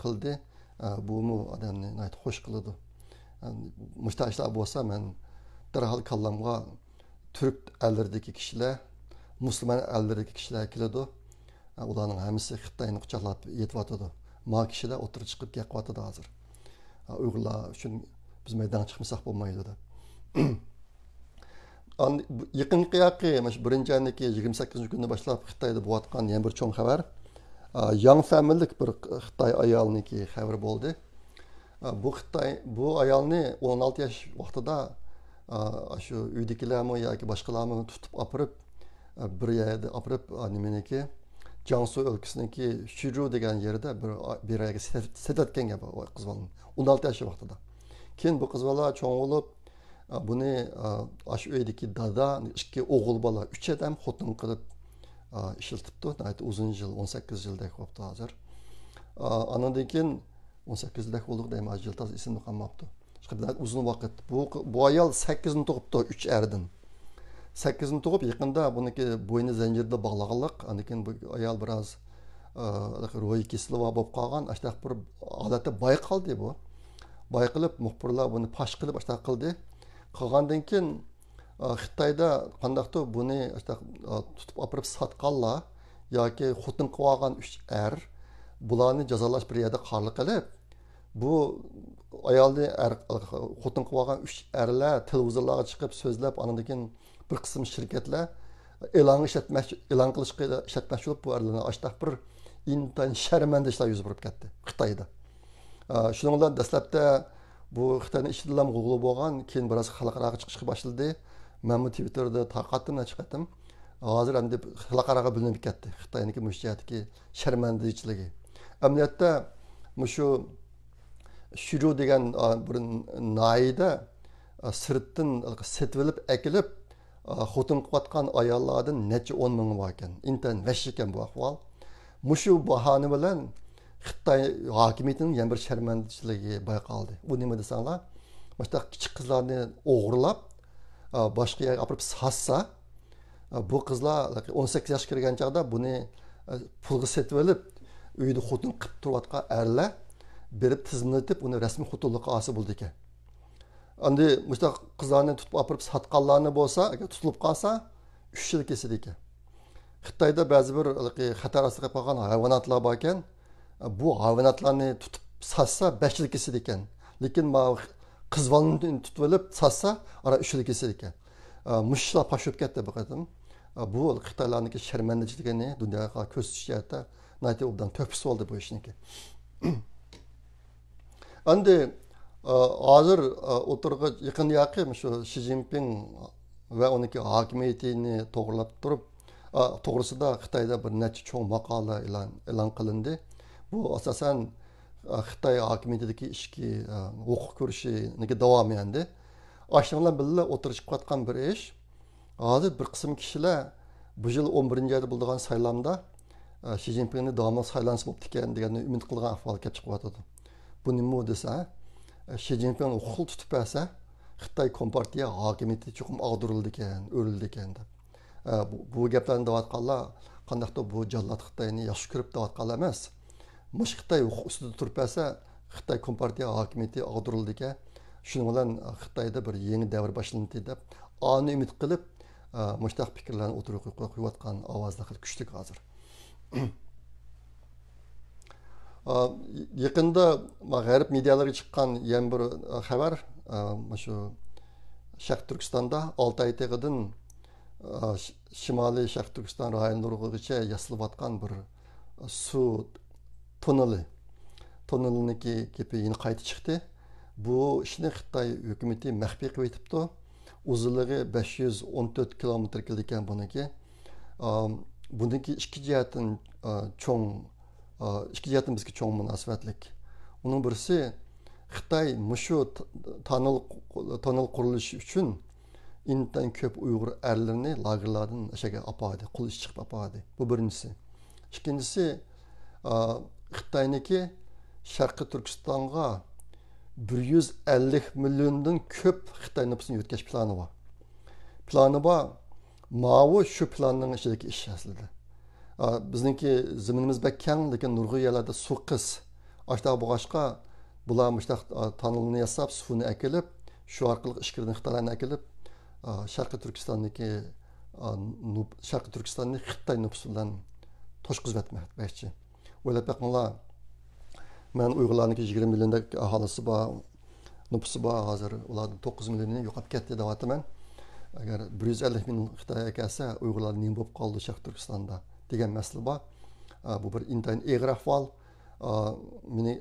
qildi. Bu odamni nihoyat xush qiladi. Mushtaishlar bo'lsa men darhol kallamga turk ellardagi kishilar, musulmon ellardagi kishilar keladi. Ularning hammasi Xitoyni quchoqlab yetyotadi. Ma kishilar o'tirib chiqib gapyotadi hozir. Uyg'urlar uchun biz maydonga chiqmasak bo'lmaydi deb. Yaqinqi birinchi ayndagi 28-kundan boshlab Xitoyda bo'layotgan yana bir cho'ng xabar. Young family bir Xitoy ayolniki xabar bo'ldi. Bu ayolni 16 yosh vaqtida shu uydagilarmi yoki boshqalarmi tutib olib bir yerda olib nimeniki Jiangsu o'lkasiniki Shizhou degan yerda bir yerga setatgan qiz bola 16 yosh vaqtida. Keyin bu qiz bola cho'ng bo'lib buni shu uydagi dada ikki o'g'il bola 3 odam xotin qilib ishlatibdi. Uzun yil 18 yildek bo'libdi hozir. Andan keyin 18 yildek bo'ldi deyman, yil to'g'ri esimda qolmabdi. Uzun vaqt. Bu ayol 8ni tug'ibdi 3 erdan. 8ni tug'ib yaqinda buniki bo'yni zanjirda bog'laganlik, andan keyin bu ayol biroz ro'yi kesilib bo'lib qolgan, ashtaq bir holatda bayqaldi bu. Bayqilib muxbirlar buni pash qilib ashtaq qildi. Qilgandan keyin Xitoyda qandaqdir buni ashtaq tutib olib satqanlar yoki xotin qilib olgan 3 er bularni jazolash bir yerda qarli qilib, bu ayolni xotin qilib olgan 3 erlar televizorlarga chiqib so'zlab, andan keyin bir qism shirkatlar e'lon qilishga ishlatmoqchi bo'lib, bu erlarni ashtaq bir intayin sharmanda ishlar yuz berib ketdi Xitoyda. Shundan bilan dastlabda bu Xitoyning ishchilar g'ug'li bo'lgan, keyin biroz xalqaro chiqishga boshladi. Men bu Twitterda tarqatdim, chiqatdim. Hozir endi xalqaroga bilinib ketdi. Xitoyniki mushjatiki sharmandachiligi. Amaliyotda shu Shuru degan bir naida sirtdan setib olib, akilib xotin qilayotgan ayollardan necha 10 ming bor ekan. Intan vash ekan bu ahvol. Mushu bahona bilan Xitoy hokimiyatining yana bir sharmandachiligi bayqaldi. Bu nima desanglar, mana kichik qizlarni o'g'irlab boshqa yerga olib sassa, bu qizlar 18 yoshga kirgan chaqda buni pulga setib olib, uyda xotin qilib turayotgan erlar berib tizimlatib, uni rasmiy xotinlikqa olsa bo'ldi ekan. Endi mushta qizlarni tutib olib satqanlarni bo'lsa, agar tutilib qolsa 3 yil kesadi ekan. Xitoyda ba'zi bir xatar ostida qolgan hayvonotlar bor ekan. Bu hayvonotlarni tutib satsa 5 yil kesadi ekan. Lekin qizvalni tutib olib satsa ara 3 yil kesadi ekan. Mushlar pashib ketdi bu qatim. Bu Xitoylarniki sharmandachiligini dunyoga ko'rsatishda nayta obdan to'pis oldi bu ishniki. Endi hozir o'tirg'i yaqin yaqin shu Xi Jinping va uniki hokimiyatini to'g'rilab turib, to'g'risida Xitoyda bir necha cho'ng maqola e'lon qilindi. Bu asosan Xitoy hokimiyatidagi ishki o'qib ko'rishiniga davom endi. Ashundan birga o'tirishib qotgan bir ish. Hozir bir qism kishilar bu yil 11-oyda bo'lgan saylovda Xi Jinpingni davomli saylansa bo'pti ekan deganni umid qilgan ahvol kelib chiqyotdi. Bu nima desa, Xi Jinping xul tutib bersa, Xitoy Kompartiya hokimiyati cho'qim og'dirildi ekan, o'rildi ekan deb. Bu gaplarni deyotganlar qandaqdir bu jallod Xitoyni yaxshi ko'rib deyotganlar emas. Mush Xitoy ustida turib bersa, Xitoy Kompartiya hokimiyati og'dirildi ekan. Shuning bilan Xitoyda bir yangi davr boshlandi deb, ani umid qilib, mushtaq fikrlarni o'tirib qo'yayotgan ovozlar kuchli hozir. Yaqinda G'arb medialariga chiqqan yana bir xabar, shu Sharq Turkistonda Oltay teg'idan Shimoliy Sharq Turkiston rayonlarigacha yasilayotgan bir suv tunnelniki kepi yine qayta chiqdi. Bu ishni Xitoy hukumati maxfiy qilib etibdi. Uzunligi 514 kilometr ekan buniki. Buniki ikki jihatdan cho'ng, ikki jihatdan bizga cho'ng munosabatlik. Uning birisi Xitoy mushu tunnel qurilishi uchun intan ko'p Uyg'ur erlarini lagerlardan o'shaga apadi, qul ish chiqib apadi. Bu birinchisi. Ikkinchisi Xitoyniki Sharqiy Turkistonga 150 milliondan ko'p Xitoy nüfusini yetkazish plani bor. Plani bor. Mavi shu planning ichidagi ish aslida. Bizningki zaminimiz bak keng, lekin nurg'un yerlarda suv qis. Ashta bo'g'ashqa bular mushtaq tunnelni yasab, suvni akilib, shu orqali ishkirdan Xitoylarni akilib, Sharqiy Turkistonni Xitoy nüfusi bilan to'shqizib etmoqchi. O'ylab baqinglar. Men Uyg'urlarniki 20 milliondak aholisi bor, nüfusi bor, hozir ularning 9 millionni yo'qolib ketdi deyapman. Agar 150 ming Xitoyga kelsa, Uyg'urlar nima bo'lib qoldi Sharq Turkistonda degan masala bor. Bu bir intayin og'ir ahvol.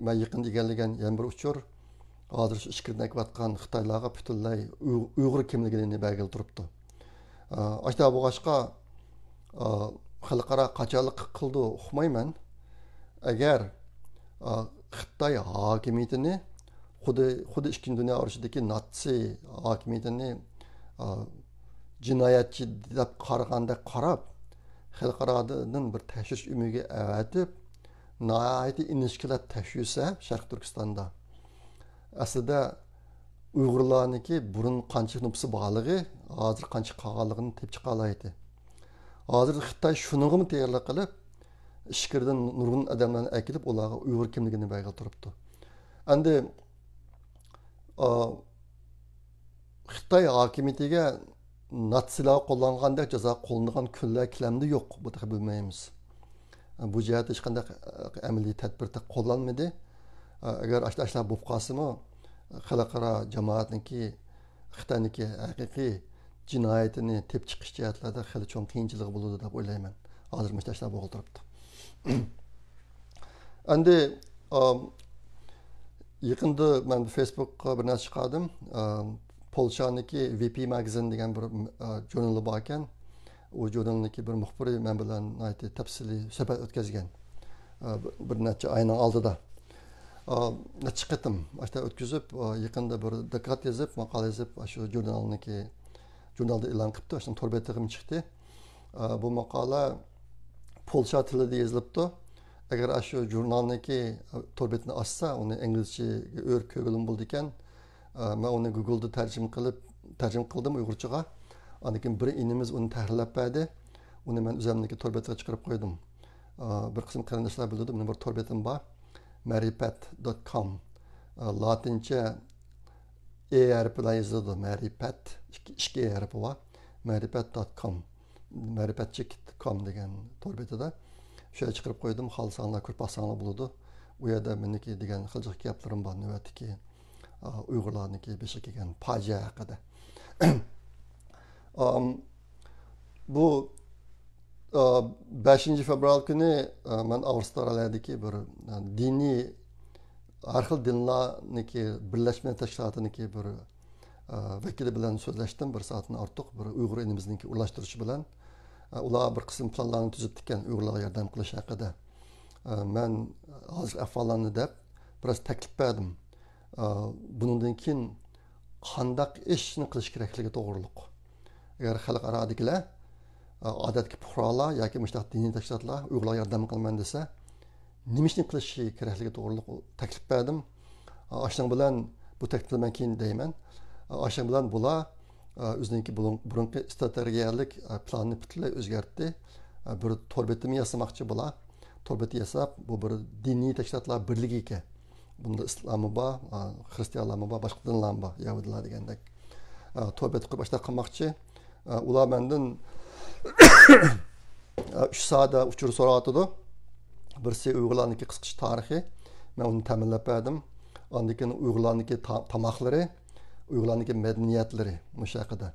Men yaqinda egallagan yana bir uchur, hozir shu ishkirdan qilayotgan Xitoylarga butunlay Uyg'ur kimligini belgilab turibdi. Ashta bo'g'ashqa xalqaro qachonlik qildi uqmayman. Agar Xitoy hokimiyatini xuddi ikkinchi dunyo urushidagi natsiy hokimiyatini jinoyatchi deb qaraganda qarab xalqarodan bir tashvish umiga avatib nihoyatda inishkilat tashvisa sharq turkistonda aslida uyg'urlarniki burun qancha nupsi borligi hozir qancha qolganligini tep chiqa oladi hozir xitoy shunig'imi tayyorlab qilib ichkaridan nurg'un odamlarni akilib ularga uyg'ur kimligini belgilab turibdi endi xitoy hokimiyatiga natsilar qo'llangandek jazo qo'llangan kunlar kilamda yo'q bu bilmaymiz bu jihatda hech qanday amaliy tadbir qo'llanmadi agar ashlar bo'lib qolsimi xalqaro jamoatniki xitoyniki haqiqiy jinoyatini tep chiqish jihatlarda hali cho'ng qiyinchilik bo'ladi deb o'ylayman hozir mana ishlar bo'lib turibdi endi yaqinda men Facebook'ga bir narsa chiqardim Polshaniki VP Magazine degan bir jurnali bor ekan u jurnalniki bir muxbiri men bilan tafsiliy suhbat o'tkazgan bir necha oyning oldida necha qatim ashta o'tkazib yaqinda bir doklad yozib maqola yozib shu jurnalda e'lon qilibdi shu tor betig'im chiqdi bu maqola polsha tilida yozilibdi agar shu jurnalniki tor betini ochsa uni inglizchaga o'rib ko'rgilim bo'ldi ekan men uni Google'da tarjima qildim uyg'urchaga ondan keyin bir inimiz uni tahrirlab berdi uni men o'zimniki tor betiga chiqarib qo'ydim bir qism qarindoshlar biladi mening bir tor betim bor maripat.com latincha harfi bilan yoziladi maripat ikki harfi bor maripat.com maripatchik.com degan tor betida şöyle chiqarib qo'ydim xohlasanlar ko'rib olsanglar bo'ladi u yerda meniki degan xiljiq gaplarim bor navbatdagi uyg'urlarniki beshiga kelgan fojia haqida bu 5 fevral kuni men Avustralyadagi bir diniy har xil dinlarniki birlashma tashkilotiniki bir vakili bilan so'zlashdim bir soatdan ortiq bir uyg'ur inimizniki urlashtirishi bilan ular bir qism planlarni tuzib ekan uyg'urlarga yordam qilish haqida men hozir ahvollarni deb biroz taklif berdim bundan keyin qandaq ishni qilish kerakligi to'g'riliq agar xalqarodikilar odatki fuqarolar yoki mushtaq diniy tashkilotlar uyg'urlarga yordam qilaman desa nima ishni qilishi kerakligi to'g'riliq taklif berdim shuning bilan bu taklifdan keyin deyman shuning bilan bular o'ziniki burungi strategiyalik planni butunlay o'zgartdi bir tor betini yasamoqchi bular tor beti yasab bu bir diniy tashkilotlar birligi ekan bunda islomi bor xristianlarmi bor boshqa dinlar bor yahudilar degandek tor beti qilib boshqa qilmoqchi ular mendan 3 soatda uchur so'rayotdi birisi uyg'urlarniki qisqacha tarixi men uni ta'minlab berdim ondan keyin uyg'urlarniki tomoqlari uyg'urlarniki madaniyatlari mush haqida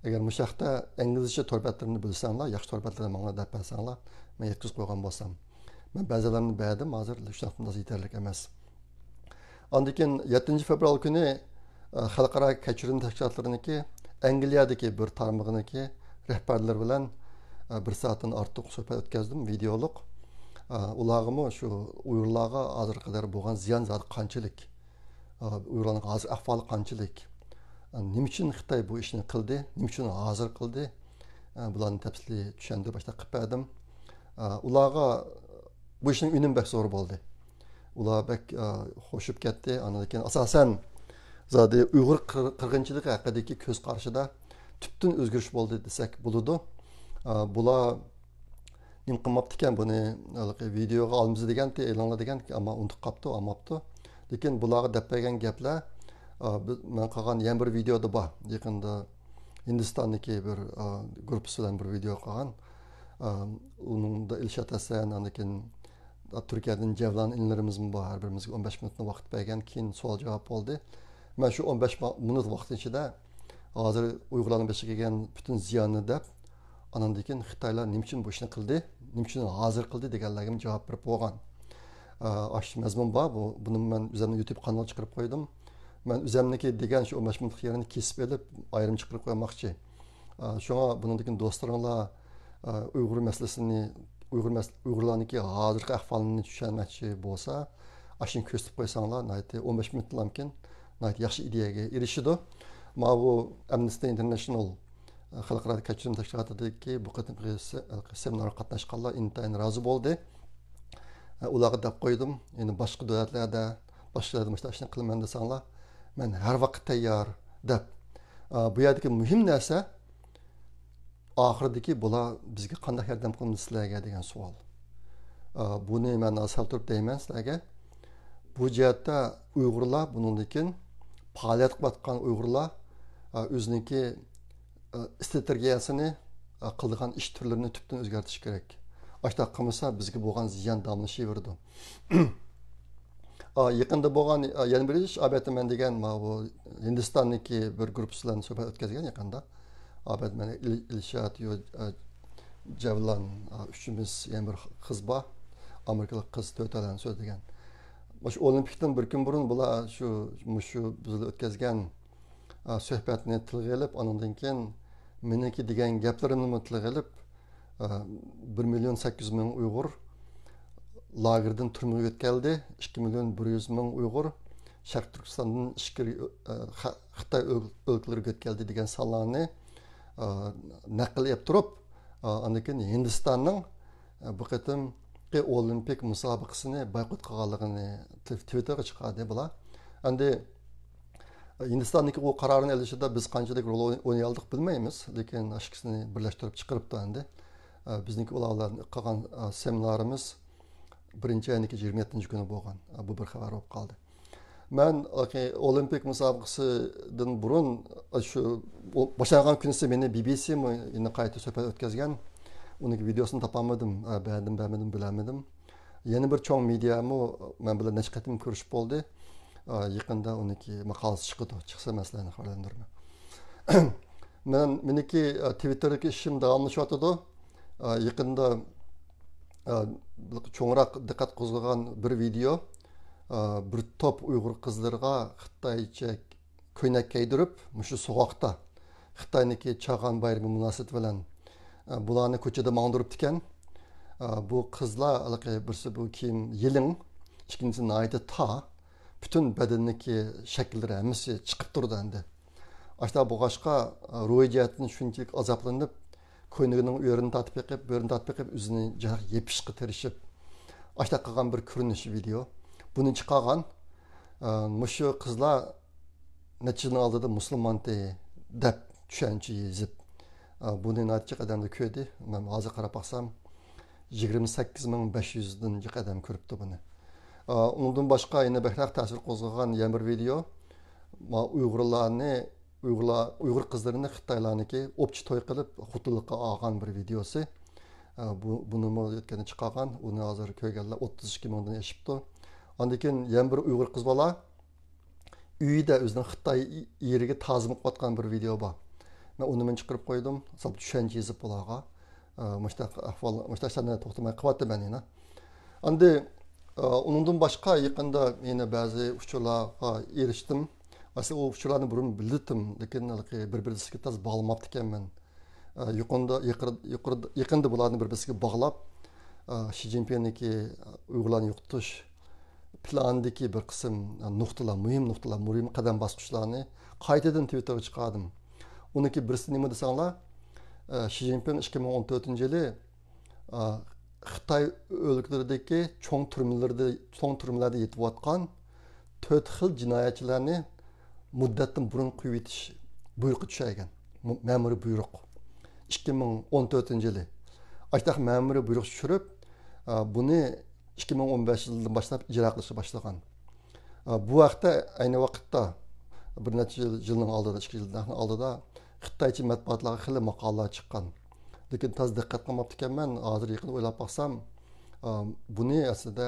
agar mush haqda inglizcha torbatlarini bilsanglar yaxshi torbatlarni menga deb bersanglar men yetkazib qo'ygan bo'lsam men ba'zilarini berdim hozir shunaqdan yetarli emas ondan keyin 7 fevral kuni xalqaro kechirim tashkilotlariniki Angliyadagi bir tarmog'iniki rahbarlar bilan bir soatdan ortiq suhbat o'tkazdim videoliq ularga shu uyg'urlarga hozir qadar bo'lgan ziyon qanchalik uyg'urlarning hozir ahvoli qanchalik nima uchun xitoy bu ishni qildi nima uchun hozir qildi bularni tafsiliy tushuntirib boshqa qilib berdim ularga bu ishning unumi bak zo'r bo'ldi ular bak xo'shib ketdi andan keyin asosan zodi uyg'ur qirg'inchiligi haqidagi ko'z qarashida tubdan o'zgarish bo'ldi desak bo'ladi bular nima qilmabdi ekan buni videoga olamiz deganti e'lonla degan ammo unutib qolibdi olmabdi lekin bularga deb bergan gaplar men qilgan yana bir videoda bor yaqinda hindistonniki bir gruppasi bilan bir video qilgan uningda Ilshot Hasan andan keyin Turkiyadan Javlan inlarimiz bor har birimizga 15 minutni vaqt bergan keyin savol javob bo'ldi men shu 15 minut vaqt ichida hozir uyg'urlarning beshiga kelgan butun ziyonni deb andan keyin xitoylar nima uchun bu ishni qildi nima uchun hozir qildi deganlarga javob berib bo'lgan ash mazmun bor buni men o'zimning YouTube kanaliga chiqarib qo'ydim men o'zimniki degan shu 15 minutlik yerini kesib olib ayrim chiqarib qo'ymoqchi shunga bundan keyin do'stlaringlar uyg'ur masalasini uyg'urlarniki hozirgi ahvolini tushunmoqchi bo'lsa Aşın köstüp koysanlar, nayti 15 minutlamken, nayti yaxşı ideyaga erişidi. Ma bu Amnesty International xalqaro kechirim tashkilotidagi bu qatimqi seminarga qatnashganlar intayin rozi bo'ldi. Ularga deb qo'ydim, endi boshqa davlatlarda, boshqalarda mana shuni qilaman desanglar, men har vaqt tayyor deb. Bu yerdagi muhim narsa oxiridagi bular bizga qanday yordam qilamiz sizlarga degan savol. Buni men asal turib deyman sizlarga. Bu jihatda Uyg'urlar bundan keyin faoliyat qilayotgan Uyg'urlar o'ziniki strategiyasini qilgan ish turlarini tubdan o'zgartirish kerak. Ashta qilmasa bizga bo'lgan ziyon damlashaverdi. Yaqinda bo'lgan yana bir ish albatta men degan bu Hindistonniki bir guruh bilan suhbat o'tkazgan yaqinda. Albatta men Ilshat yo Javlan uchimiz yana bir qiz bor. Amerikalik qiz to'talan so'zlagan. Shu olimpikdan bir kun burun bular shu bizga o'tkazgan suhbatni tilga olib, ondan keyin meniki degan gaplarimni tilga olib 1.800.000 Uyg'ur lagerdan turmaga o'tkazildi. 2.100.000 Uyg'ur Sharq Turkistondan Xitoy o'lkalariga o'tkazildi degan sonlarni naql etib turib, ondan keyin Hindistonning bu qatimqi olimpik musobaqasini boykot qilganligini Twitterga chiqardi bular. Endi Hindistondagi o qarorni olishida biz qanchalik rol o'ynay oldik bilmaymiz, lekin ashkisini birlashtirib chiqaribdi endi. Bizniki ularning qilgan seminarimiz 1-oyning 27-kuni bo'lgan. Bu bir xabar bo'lib qoldi. Men olimpik musobaqasidan burun shu boshlagan kunisi meni BBC yine qayta suhbat o'tkazgan. Uning videosini topamadim, beğendim bilamadim. Yeni bir cho'ng mediami men bilan necha qatim ko'rishib bo'ldi. Yaqinda uniki maqolasi chiqdi. Chiqsa masalani xabarlandirma. Meniki Twitter'dagi ishim davomlashyotdi. Yaqinda cho'ngroq diqqat qo'zg'agan bir video bir top Uyg'ur qizlarga Xitoycha ko'ylak kiydirib, mushu so'qoqda Xitoyniki Chag'an bayrami munosabati bilan bularni ko'chada mangdirib ekan. Bu qizlar birisi bu kiyim yelin, ikkinchisi nayda ta bütün bedenindeki şekilleri hemisi çıkıp durdu endi. Aşta bu başka ruhi cihetinin şunçilik azaplanıp koynuginin öğrenini tatıp yakıp, üzerine yepişki terişip aşta kalgan bir görünüş video. Bunu çıkargan muşu kızlar neticini aldı da Müslüman diye dep düşençi yazıp bunu netice kadar da köyde. Ben hazır karab baksam 28.500'den kadar körüptü bunu. Ondan başka yine behlak tasir qo'zg'agan yana bir video. Uyg'ur qizlarini Xitoylarniki o'pchi to'y qilib xutunlikqa olgan bir videosi. Buni o'tgani chiqargan. Uni hozir ko'rganlar 32 mingdan oshibdi. Ondan keyin yana bir Uyg'ur qiz bola uyida o'zining Xitoy yeriga ta'zim qilgan bir video bor. Men uni men chiqarib qo'ydim. Sal tushuncha yozib bularga. Mushtaq ahvol, mushtaq sanada to'xtamay qilyapti men yana. Endi onundan başka yakında yine bazı uçurlarga eriştim. Aslında o uçurlarni burun bildim. Lekin bir-birisiga tez bağlamaptıken ben. Yakında bularni bir-birisiga bağlap Xi Jinping'deki Uygurlarni yo'qotish planidagi bir qism nuqtalar, muhim qadam bosqichlarni qaytadan Twitterga chiqardim. Uniki birisi nima desanglar, Xi Jinping 2014-yili Xitoy o'lkalaridagi cho'ng turmalarda yetayotgan 4 xil jinoyatchilarni muddatdan burun qo'yib etish buyruqi tushagan. Ma'muriy buyruq 2014-yili. Aydaq ma'muriy buyruq tushirib, buni 2015-yildan boshlab ijro qilishga boshlagan. Bu vaqtda ayni vaqtda bir necha yilning oldida, 2 yildan oldida Xitoycha matbuotlarga xil maqolalar chiqqan. Lekin tez diqqat qilmabdi ekanman. Hozir yaqin o'ylab baksam, buni aslida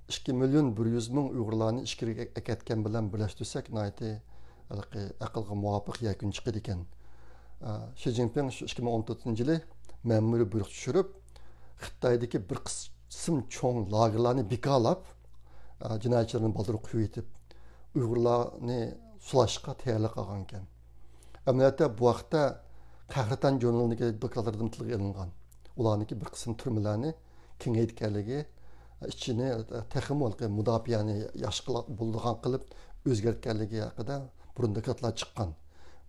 2.100.000 Uyg'urlarni ishga ekatgan bilan birlashtirsak, nayti aqlga muvofiq yakun chiqadi ekan. Xi Jinping 2014-yili ma'muriy buyruq tushirib, Xitoydagi bir qism cho'ng lagerlarni bekalab, jinoyatchilarni baldirib qo'yib etib, Uyg'urlarni sulashga tayyorlik qilgan ekan. Amaliyotda bu vaqtda Qahraton jurnalidagi dokladlardan tilga olingan. Ularniki bir qism turmalarni kengaytganligi ichini texmi mudofiani yaxshi bo'lgan qilib o'zgartganligi haqida burun dokladlar chiqqan.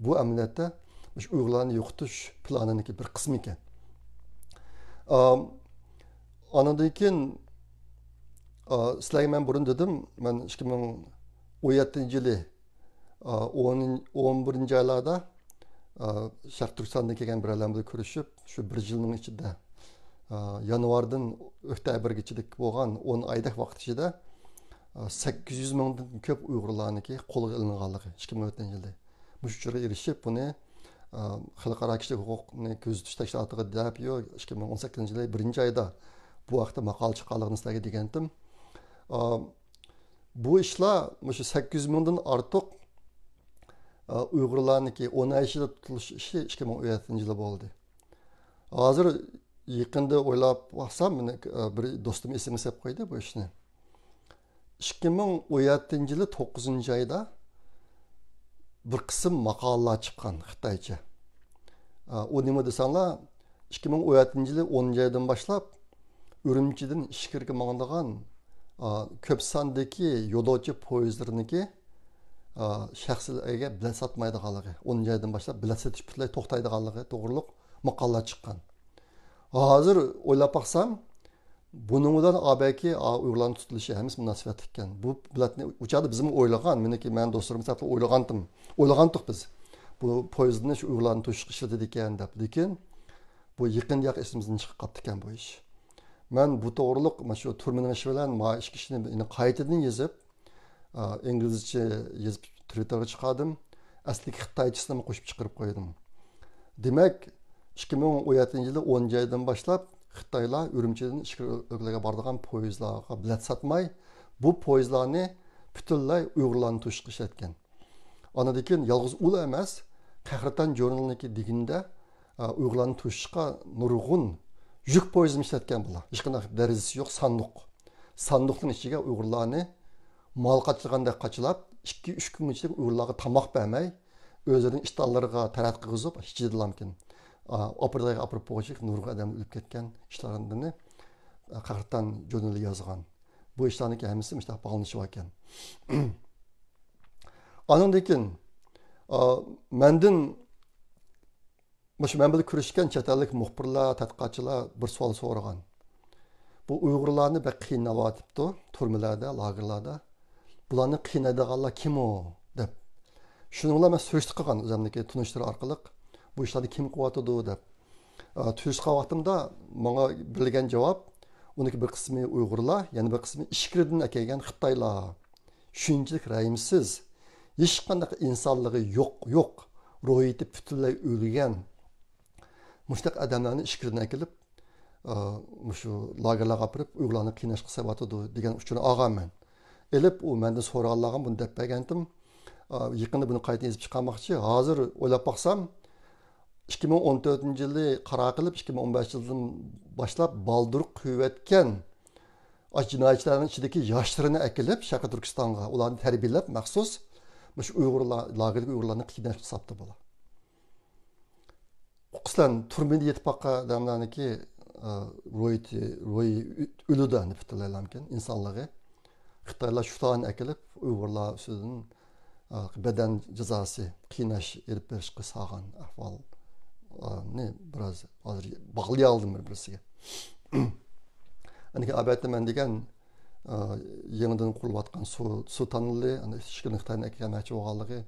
Bu amaliyotda Uyg'urlarni yo'qotish planiniki bir qismi ekan. Anadan keyin sizlarga men burun dedim, men 2017-yili 11 aylarda Sharq Turkistondan kelgan birlar bilan ko'rishib, shu bir yilning ichida yanvardan oktyabrgacha bo'lgan 10 oylik vaqt ichida 800 mingdan ko'p Uyg'urlarniki qo'lga ilinganligi 2017-yilda. Bu uchurga erishib, buni xalqaro kishilik huquqni kuzatish tashkilotiga deb 2018-yili 1-oyda bu haqda maqola chiqqanligini sizlarga degandim. Bu ishlar shu 800 mingdan ortiq Uyg'urlarniki 10 oy ichida tutilish ishi 2017-yilda bo'ldi. Hozir yaqinda o'ylab baxsam, bir do'stim SMS qo'ydi bu ishni. 2017-yili 9-oyda bir qism maqolalar chiqqan Xitoycha. O nima desanglar, 2017-yili 10-oydan boshlab Urumchidan Ishkirga mangdigan ko'p sondagi yo'lovchi poyezdlarniki shaxslarga bilet satmaydiganligi, 10-oydan boshlab bilet setish butunlay to'xtaydiganligi to'g'riliq maqolalar chiqqan. Hozir o'ylab baxsam, buning bilan abaki Uyg'urlarning tutilishi hammasi munosabat ekan. Bu biletni uchadi bizim o'ylagan, meniki men do'stlarim sabab o'ylagandik biz. Bu poyezdni shu Uyg'urlarning to'shiq ishladi ekan deb. Lekin bu yaqin esimizdan chiqib qoldi ekan bu ish. Men bu to'g'riliq mana shu turmaning ishi bilan ma ish ishini qaytadan yozib, inglizcha yozib Twitterga chiqardim. Asli xitoychisini qo'shib chiqarib qo'ydim. Demak, 2017-yili 10-oydan boshlab Xitoylar Urumchidan Ishkirga boradigan poyezdlarga bilet satmay, bu poyezdlarni butunlay Uyg'urlarni to'shiq ishlatgan. Anadan keyin yolg'iz u emas, Qahraton jurnalniki deganda Uyg'urlarni to'shiqqa nurg'un yuk poyezd ishlatgan bular. Hech qanday darajasi yo'q sanduq. Sanduqning ichiga Uyg'urlarni mol qachilganda qachilab, 2-3 kun ichida Uyg'urlarga tamoq bermay, o'zlarining ishtonlariga tarat qilg'izib, ichidilamkin. Operaga apırıp boğacak nurga adam ölüp ketken işlerini Qahraton jurnali yazgan. Bu işlerindeki hemisi işte bağlanışı varken. Anından keyin menden men bilan ko'rishgan chet ellik muxbirlar, tadqiqotchilar bir savol so'ragan. Bu Uyg'urlarni bek qiynavyapti, turmalarda, lagerlarda. Bularni qiynaydiganlar kim o deb. Shuni bilan men so'zli qilgan o'zimniki tunishlar orqali bu ishlarni kim qilyotdi deb. Turishgan vaqtimda menga berilgan javob, uniki bir qismi Uyg'urlar, yana bir qismi Ishkirdan kelgan Xitoylar. Shunchalik rahimsiz, hech qanday insonligi yo'q, ruhiyati butunlay o'lgan mushtaq odamlarni Ishkirdan kelib, shu lagerlarga apirib Uyg'urlarni qiynashga sababdi degan uchun olganman. Elib u mendan so'raganlarga buni deb bergandim. Yaqinda buni qayta yozib chiqarmoqchi. Hozir o'ylab baxsam, 2014-yili qaro qilib 2015-yildan boshlab balduruq quyayotgan jinoyatchilarning ichidagi yoshlarini akilib Sharq Turkistonga ularni tarbiyalab maxsus shu Uyg'urlar lagerga Uyg'urlarni qiynash hisobda bo'lar. Qislan turmada yetib baqa damlarniki ro'y o'lidan bitillaylamkin insonligi. Xitoylar shutani akilib Uyg'urlar ustidan beden jazosi qiynash elib berishga sog'an ahvol ne biraz hozir bağlay aldım birisiga. Hani albatta men degan yangidan qurilayotgan suv tonneli, ana Ishkirning Xitoydan kelmoqchi bo'lganligi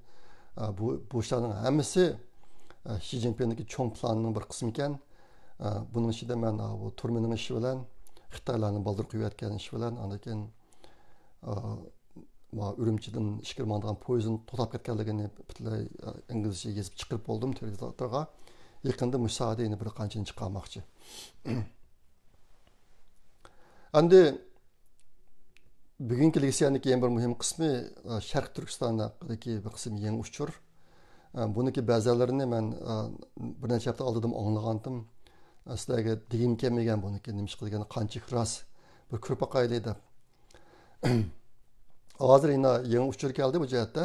bu ishlarning hammasi Xi Jinpingning cho'ng planining bir qismi ekan. Buning ichida men bu turmaning ishi bilan Xitoylarning baldir quyayotgan ishi bilan undan keyin Urumchidan Ishkirga boradigan poyezdning to'xtab ketganligini butunlay inglizcha yozib chiqarib bo'ldim Twitterga. Yaqinda musaadani bir qanchani chiqarmoqchi. Endi bugungi leksiyaniki eng bir muhim qismi Sharq Turkistondagi bir qism yangi uchur. Buniki ba'zilarini men bir necha hafta oldin anglagandim. Sizlarga degim kelmagan buniki nima ish qilgani qancha ras bir ko'rib boqaylik deb. Hozir yana yangi uchur keldi bu jihatda.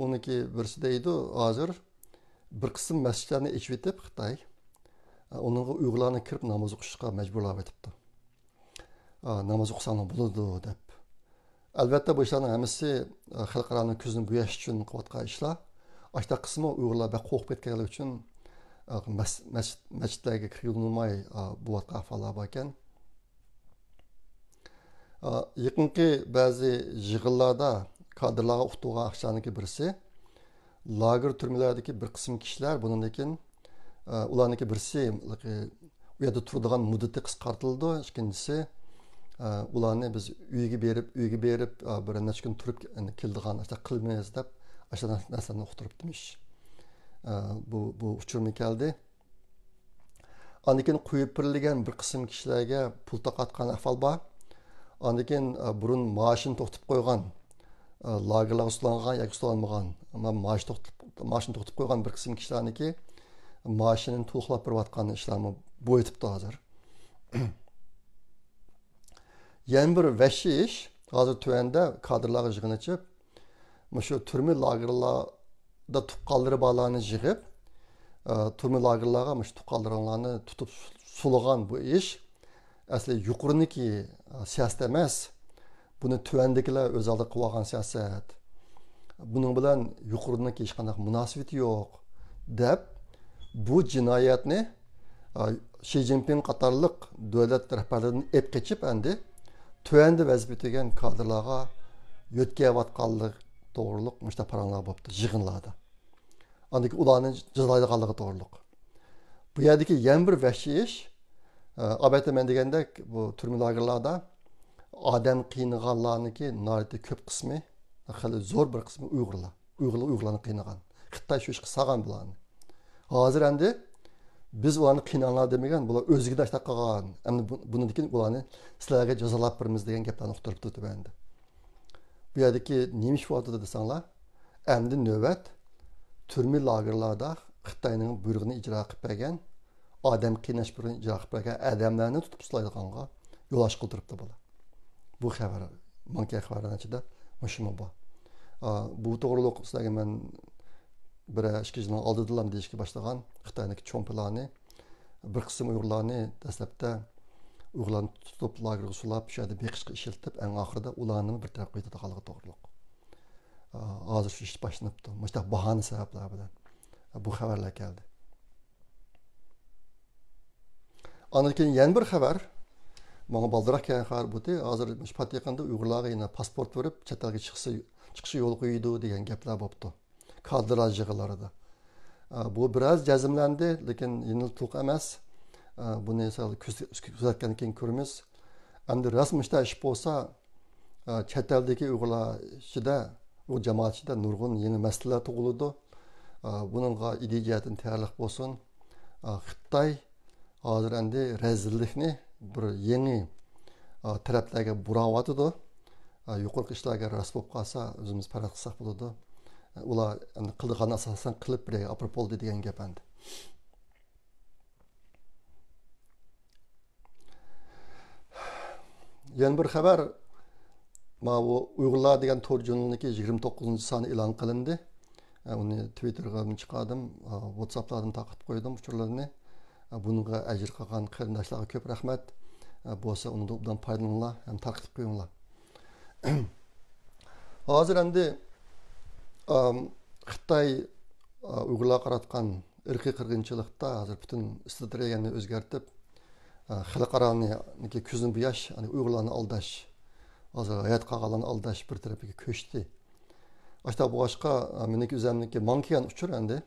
Uniki birisi deydi hozir bir qism masjidlarni ichib etib Xitoy, uning Uyg'urlarni kirib namoz o'qishga majburlab etibdi. namoz o'qisangiz bo'ladi deb. Albatta bu ishlarning hammasi xalqlarning ko'zini bo'yash uchun qilayotgan ishlar. Ashta qismi Uyg'urlar baq qo'rqib ketganligi uchun masjidlarga kirilmay bo'layotgan ahvollar bor ekan. Yaqinqi ba'zi yig'inlarda kadrlarga o'qitilgan akşamdaki birisi lager türmelerdeki bir kısım kişiler bunun lekin ularniki birisi u yerda turadigan muddati qisqartirildi. İkincisi ularni biz uyga berib bir necha kun turib keldigan qilmaymiz deb o'sha narsani o'qtiribdimish. Bu uchurma keldi. Andikin qo'yib berilgan bir qism kishilarga pul taqatgan ahvol bor. Andikin burun maoshini to'xtatib qo'ygan lagerlar ustulangan yoki ustulanmagan ama maoshini to'xtatib qo'ygan bir qism kishilarniki maoshini to'liqlab berayotgan ishlarni bo'yitibdi hozir. Yana bir vahshiy ish hozir tuanda kadrlarga yig'in ichib shu turma lagerlarda tuqqanlari borlarni yig'ib turma lagerlarga shu tuqqanlarni tutib sulagan bu ish aslida yuqoriniki siyosat emas. Buni tuvandagilar o'z oldiga qilib olgan siyosat. Buning bilan yuqoriniki hech qanday munosabati yo'q deb bu jinoyatni Xi Jinping qatorliq davlat rahbarlaridan ep keçip endi tuvanda vazifa degan kadrlarga yo'tkayotganlik to'g'riliq mushta paranglar bo'libdi yig'inlarda. Andiki ularni jazolaydiganligi to'g'riliq. Bu yerdagi yana bir vahshiy ish albatta men degandek bu turma lagerlarda odam qiynalganlarniki nihoyatda ko'p qismi hali zo'r bir qismi Uyg'urlarni qiynagan. Xitoy shu ishga salgan bularni. Hozir endi biz ularni qiynalganlar demagan, bular o'ziga tashlab qolgan. Endi bundan keyin ularni sizlarga jazolab beramiz degan gaplarni uqtiribdi endi. Bu yerdagi nima ish bo'ldi desanglar, endi navbat turma lagerlarda Xitoyning buyrug'ini ijro qilib bergan, odam qiynash buyrug'ini ijro qilib bergan odamlarni tutib ushlaydiganga yo'l ochqiltiribdi bular. Bu xabar, manka xabardan ichida mushuma bor. Bu to'g'riliq sizlarga men bir ikki yildan oldidan deyishga boshlagan Xitoyning cho'ng plani bir qism Uyg'urlarni dastlabda Uyg'urlarni tutib lagerga sulab shu yerda beqishga ishiltib, eng oxirida ularni bir tarafga qo'yadiganligi to'g'riliq. Hozir shu ish boshlanibdi. Mushta bahona sabablar bilan bu xabarlar keldi. Ondan keyin yana bir xabar Bana baldırak kelgan xabar bu. Hozir pat yaqinda Uyg'urlarga yana pasport berib, chet elga chiqishi yo'l qo'ydi degan gaplar bo'libdi. Kadrlar yig'inlarida. Bu biroz jazmlandi, lekin yeniltuq emas. Buni esa kuzatgandan keyin ko'ramiz. Endi rasmishda ish bo'lsa, chet eldagi Uyg'urlar ichida, u jamoat ichida nurg'un yeni masalalar tug'iladi. Buningga ideyatini tayyorlik bo'lsin. Xitoy hozir endi rezillikni bir yeni taraflarga burayotidi. Yuqorqi ishlarga rast bo'lib qolsa, o'zimiz parad qilsak bo'ladi. Ular qildigan asosan qilib birga olib bo'ldi degan gap endi. Yana bir xabar, bu Uyg'urlar degan to'r jurnalniki 29-soni e'lon qilindi. Uni Twitterga chiqardim, WhatsApp'lardan taqib qo'ydim uchurlarni. Bunga ajr qilgan qarindoshlarga ko'p rahmat. Bo'lsa undan foydalaninglar, ham tarqatib qo'yinglar. Hozir endi Xitoy Uyg'urlar qaratgan irqiy qirg'inchilikda hozir butun strategiyani o'zgartib, xalqaroniki ko'zni bo'yash, Uyg'urlarni aldash, hozir hayot qolganlarni aldash bir tarafiga ko'chdi. Boshqa bu boshqa meniki o'zimniki mankigan uchur endi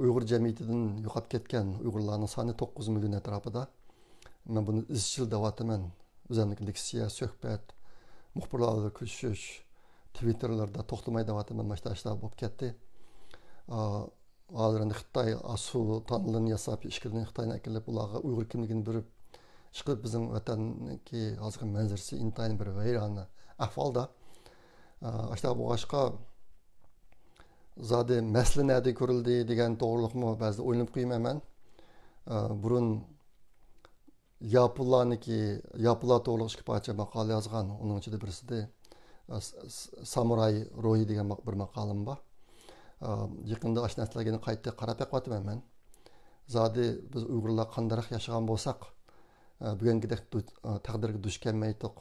Uyg'ur jamiyatidan yo'qolib ketgan Uyg'urlarning soni 9 million atrofida. Men buni izchil davotaman. O'zimnikidagi siyosiy suhbat, muxbirlarga kulishish, Twitterlarda to'xtamay davotaman mashtaashlar bo'lib ketdi. Hozir endi Xitoy sultonlarni yasab, ishkilarni Xitoyga kelib, ularga Uyg'ur kimligini berib, chiqib bizning vatanniki hozirgi manzarasi intayin bir vayrona ahvolda. Boshqa bu boshqa zade masala nerede ko'rildi degan to'g'riliqmi ba'zida o'ylab qo'ymayman. Burun Yapılar to'g'riliq ikki parcha maqola yozgan. Uning ichida birisida Samuray Rohi degan bir maqolam bor. Yaqinda ashnalarga qayta qarab qo'yaman men. Zade biz Uyg'urlar qandaroq yashagan bo'lsak, bugünkidek taqdirga duch kelmaydiq.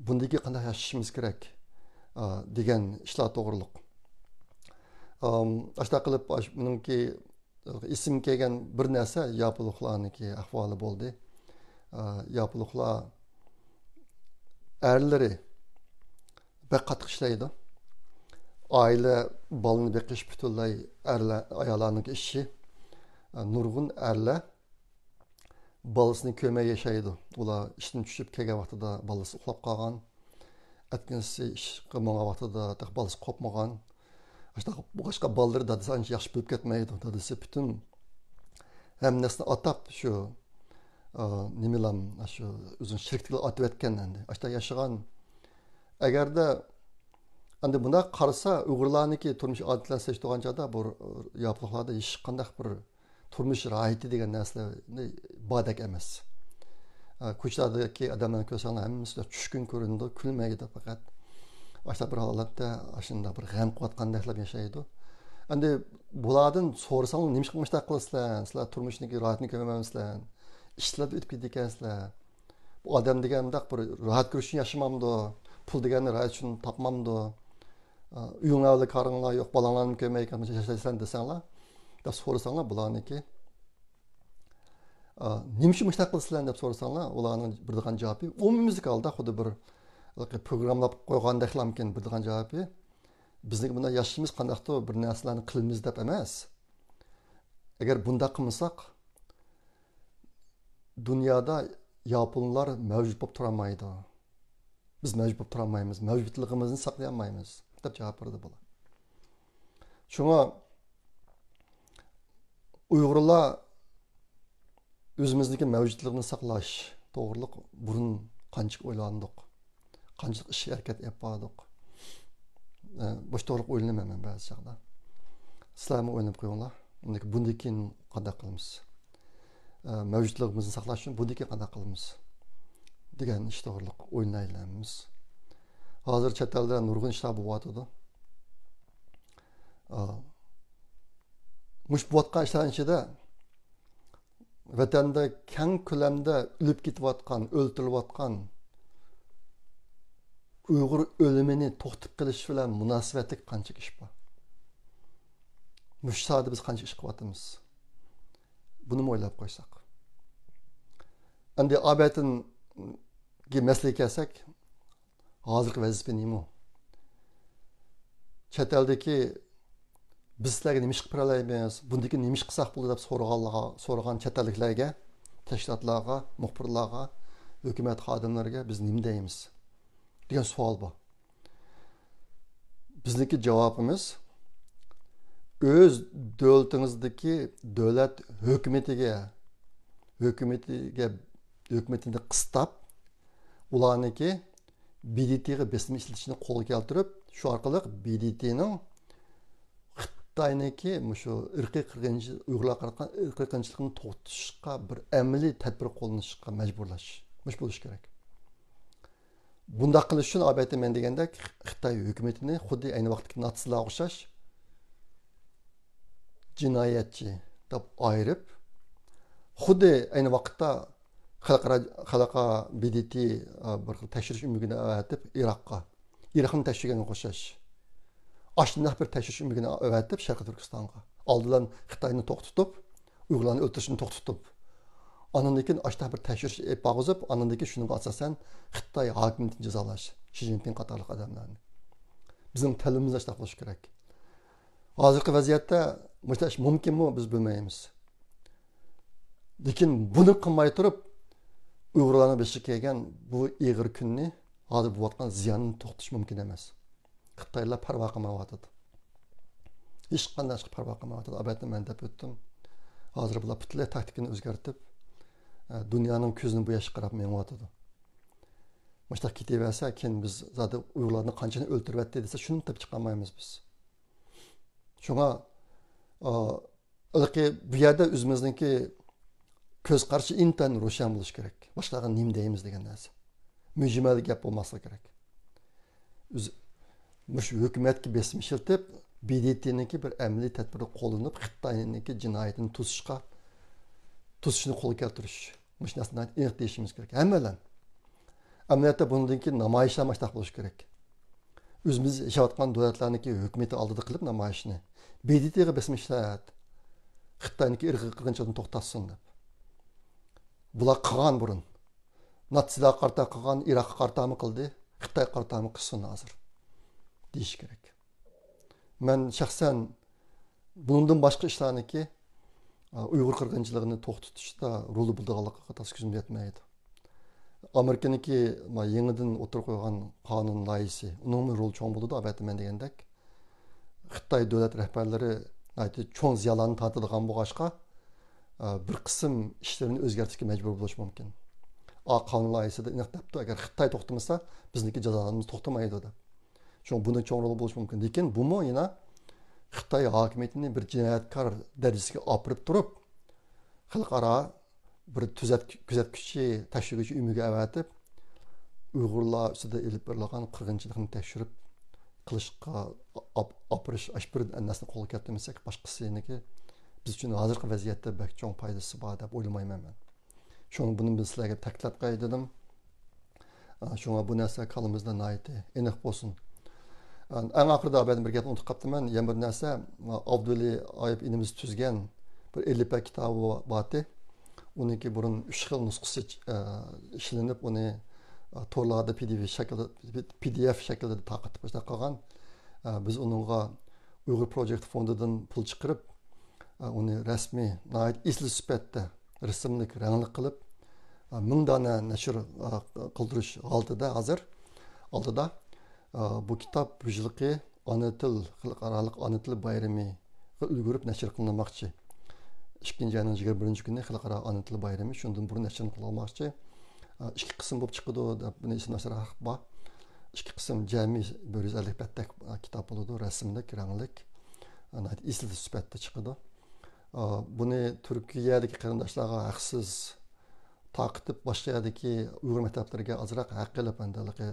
Bundaki qanday yashashimiz kerak degan ishlar to'g'riliq. Ashta qilib buningki ism kelgan bir narsa yapılıqlarniki ahvoli bo'ldi. Yapılıqlar erleri bek qattiq ishlaydi. Aile balını beqish butunlay ayollarning ishi. Nurg'un erlar balasını kömeye yaşaydı. Ular işten düşüp kelgen vaqtida balası uxlab qolgan. Atkinsi ish qilmagan vaqtida balası qopmagan. Boshqa balalar dadasi ancha yaxshi bilib ketmaydi. Dadasi butun hammasini atab shu nimalam shu o'zini shirkliklar atib etgan endi. Ashta yashagan agarda endi bunda qarasa Uyg'urlarniki turmush odatlarini sezadigan joyda bu yopiqlarda hech qanday bir turmush rohati degan narsalarni bodek emas. Ko'chalardagi odamlarni ko'rsanglar hammasi tushkun ko'rinadi, kulmaydi faqat. Başta bir holatda aslında bir g'am qilayotgandek yashaydi. Endi bulardan so'rasang, nima qilmoqchi qilasizlar? Sizlar turmushniki rohatni ko'rmaysizlar. Ishlarda o'tib ketdikansizlar. Bu odam degan bundoq bir rohat ko'rish uchun yashamamdi. Pul deganni rohat uchun topmamdi. Uyinglarda qaringlar yo'q, balanglarni ko'rmaykan yashaysan desanglar, da so'rasanglar bularniki nima uchun mushtaq qilasizlar deb so'rasanglar, ularning birdigan javobi umumizlik holda xuddi bir programlab qo'ygandek mumkin birdigan javobi bizning bunda yashashimiz qandaqdir bir narsalarni qilamiz deb emas. Agar bunda qilmasak dunyoda yaponlar mavjud bo'lib turolmaydi. Biz mavjud bo'lib turolmaymiz, mavjudligimizni saqlay olmaymiz deb javob berdi bular. Shunga Uyg'urlar o'zimizniki mavjudligini saqlash to'g'riliq burun qancha o'ylandik. Qanchalik ish harakat yapmadik. Bosh to'g'riliq o'ylanaman ba'zi chaqda. Sizlarmi o'ylab qo'yinglar. Bundan keyin qanday qilamiz? Mavjudligimizni saqlash uchun bundan keyin qanday qilamiz? Degan ish to'g'riliq o'ylaymiz. Hozir chet elda nurg'un ishlar bo'lyotdi. Mush bo'layotgan ishlar ichida vatanda keng ko'lamda o'lib ketayotgan, o'ltirilayotgan Uyg'ur o'limini to'xtatib qilish bilan munosabatli qancha ish bor. Mush sohada biz qancha ish qilyapmiz? Buni o'ylab qo'ysak. Endi abatinga masala kelsak, hozirgi vazifa nima? Chet eldagi biz sizlarga nima ish qilib beralaymiz? Bundagi nima ish qilsak bo'ladi deb so'ragan chet elliklarga, tashkilotlarga, muxbirlarga, hukumat xodimlariga biz nima deymiz? Degan savol bor. Bizniki javobimiz o'z davlatingizdagi davlat hukumatini qistab, ularniki BDT'ga besim ishlatishni qo'lga keltirib, shu orqali BDT'ning Xitoyniki shu irqiy Uyg'urlar qaratgan irqiy qirg'inchilikni to'xtatishga bir amaliy tadbir qo'llanishga majburlash. Mush bo'lish kerak. Bunda qilish uchun albatta men degandek Xitoy hukumatini xuddi ayni vaqtdagi natsizlarga o'xshash jinoyatchi deb ayirib, xuddi ayni vaqtda xalqaro BDT bir tekshirish umidini avatib Iroqni tekshirganga o'xshash. Aslında bir tekshirish umidini avatib Sharqiy Turkistonga oldidan Xitoyni to'xtatib, Uyg'urlarni o'ltirishni to'xtatib, andan keyin aslında bir tekshirish epag'izib, andan keyin shunga asosan Xitoy hokimiyatini jazolash, Xi Jinping qatorliq odamlarni. Bizning tilimiz ashta qilish kerak. Hozirgi vaziyatda mushtash mumkinmi biz bilmaymiz. Lekin buni qilmay turib Uyg'urlarning beshiga kelgan bu ig'ir kunni hozir bo'layotgan ziyonni to'xtatish mumkin emas. Xitoylar parvo qilmayotdi. Hech qanday parvo qilmayotdi. Albatta men deb o'tdim. Hozir bular butunlay taktikani o'zgartirib, dunyoning ko'zini bu yoshga qarab menyapti. Mushta ketaversa, keyin biz zaten Uyg'urlarni qanchani o'ltiryapti desa, shuni deb chiqolmaymiz biz. Shunga bu yerda o'zimizningki ko'z qarashi intan ro'shan bo'lish kerak. Boshqalarga nima deymiz degan narsa. Mujmal gap bo'lmasa kerak. Mush hukumatga besim ishlatib, BDT'niki bir amaliy tadbirni qo'llanib, Xitoyniki jinoyatini to'sishni qo'lga keltirish. Mush narsani aniq deyishimiz kerak. Hammalar. Amaliyotda bundan keyin namoyishlar mashtaq bo'lishi kerak. O'zimiz yashayotgan davlatlarniki hukumati oldida qilib namoyishni BDTga besmishlar. Xitoyniki irqiy qirg'inchilikni to'xtatsin deb. Bular qilgan burun. Natsiyalarga qarata qilgan, Iroqqa qaratami qildi, Xitoyga qaratami qilsin hozir. Deyish kerak. Men shaxsan bundan boshqa ishlarniki Uyg'ur qirg'inchiligini to'xtatishda roli bo'lganligiga tasdiqim yetmaydi. Amerikaniki yangidan o'tirib qo'ygan qonun loyihasi, uning roli cho'ng bo'ladi, albatta men degandek. Xitoy davlat rahbarlari cho'ng ziyolarni tortadigan bo'lg'achqa bir qism ishlarni o'zgartirishga majbur bo'lish mumkin. Qonun loyihasida aniq debdi, agar Xitoy to'xtamasa, bizniki jazolarimiz to'xtamaydi deb. Chunki bunda cho'ng rol bo'lishi mumkin. Lekin bu mo yana Xitoy hokimiyatini bir jinoyatkor darajasiga olib turib, xalqaro bir kuzatuvchi, tekshiruvchi umiga avatib, Uyg'urlar ustida elib berilgan qirg'inchilikni tekshirib qilishga opirish ashbir annasini qo'lga keltirmasak, boshqasiniki biz uchun hozirgi vaziyatda bak cho'ng foydasi bor deb o'ylamayman men. Shuni buni biz sizlarga ta'kidlab qo'yay dedim. Shunga bu narsa qo'limizda aniq bo'lsin. Eng oxirida ben bir gapni unutib qolibman. Yana bir narsa, Abduli Ayıp inimiz tuzgan bir 50 kitobi bordi. Uniki burun 3 xil nusxasi ishlanib, uni torlarda PDF shaklida taqib qolgan. Biz uningga Uyg'ur Project fondidan pul chiqarib, uni rasmiy, isli sifatda rasmlik rangli qilib, 1000 dona nashr qildirish oldida bu kitob bu yilgi ona til, xalqaro ona til bayrami ulgurib nashr qilinmoqchi. 2-ayning 21 kuni xalqaro ona til bayrami, shundan burun nashr qilinmoqchi. 2 qism bo'lib chiqadi deb buni ism nashraq bor. 2 qism jami 150 betlik kitob bo'ladi, rasmlik, ranglik, isli sifatda chiqadi. Buni Turkiyadagi qarindoshlarga haqsiz taqitib boshqa yerdagi Uyg'ur maktablariga azroq haq qilib andaligi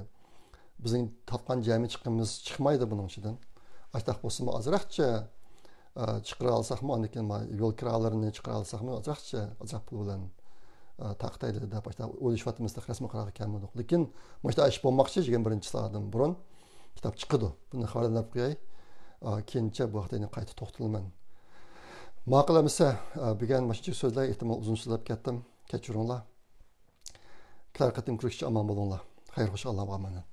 bizning topgan jami chiqimiz chiqmaydi buning ichidan. Aytaq bo'lsa azroqcha chiqara olsaqmi, lekin yo'l kiralarini chiqara olsaqmi, azroq pul bilan taqtaydi deb o'ylashyapmiz, rasmiy qaror kelmadi. Lekin mana ish bo'lmoqchi degan birinchi soatdan burun kitob chiqadi. Buni xabarlab qo'yay. Keyincha bu vaqtda qayta to'xtalman. Ma'qulamisa, bugun mana shu so'zlar ehtimol uzun so'zlab ketdim. Kechiringlar. Klar qatim ko'rishga omon bo'linglar. Xayr, xush Allohga omonat.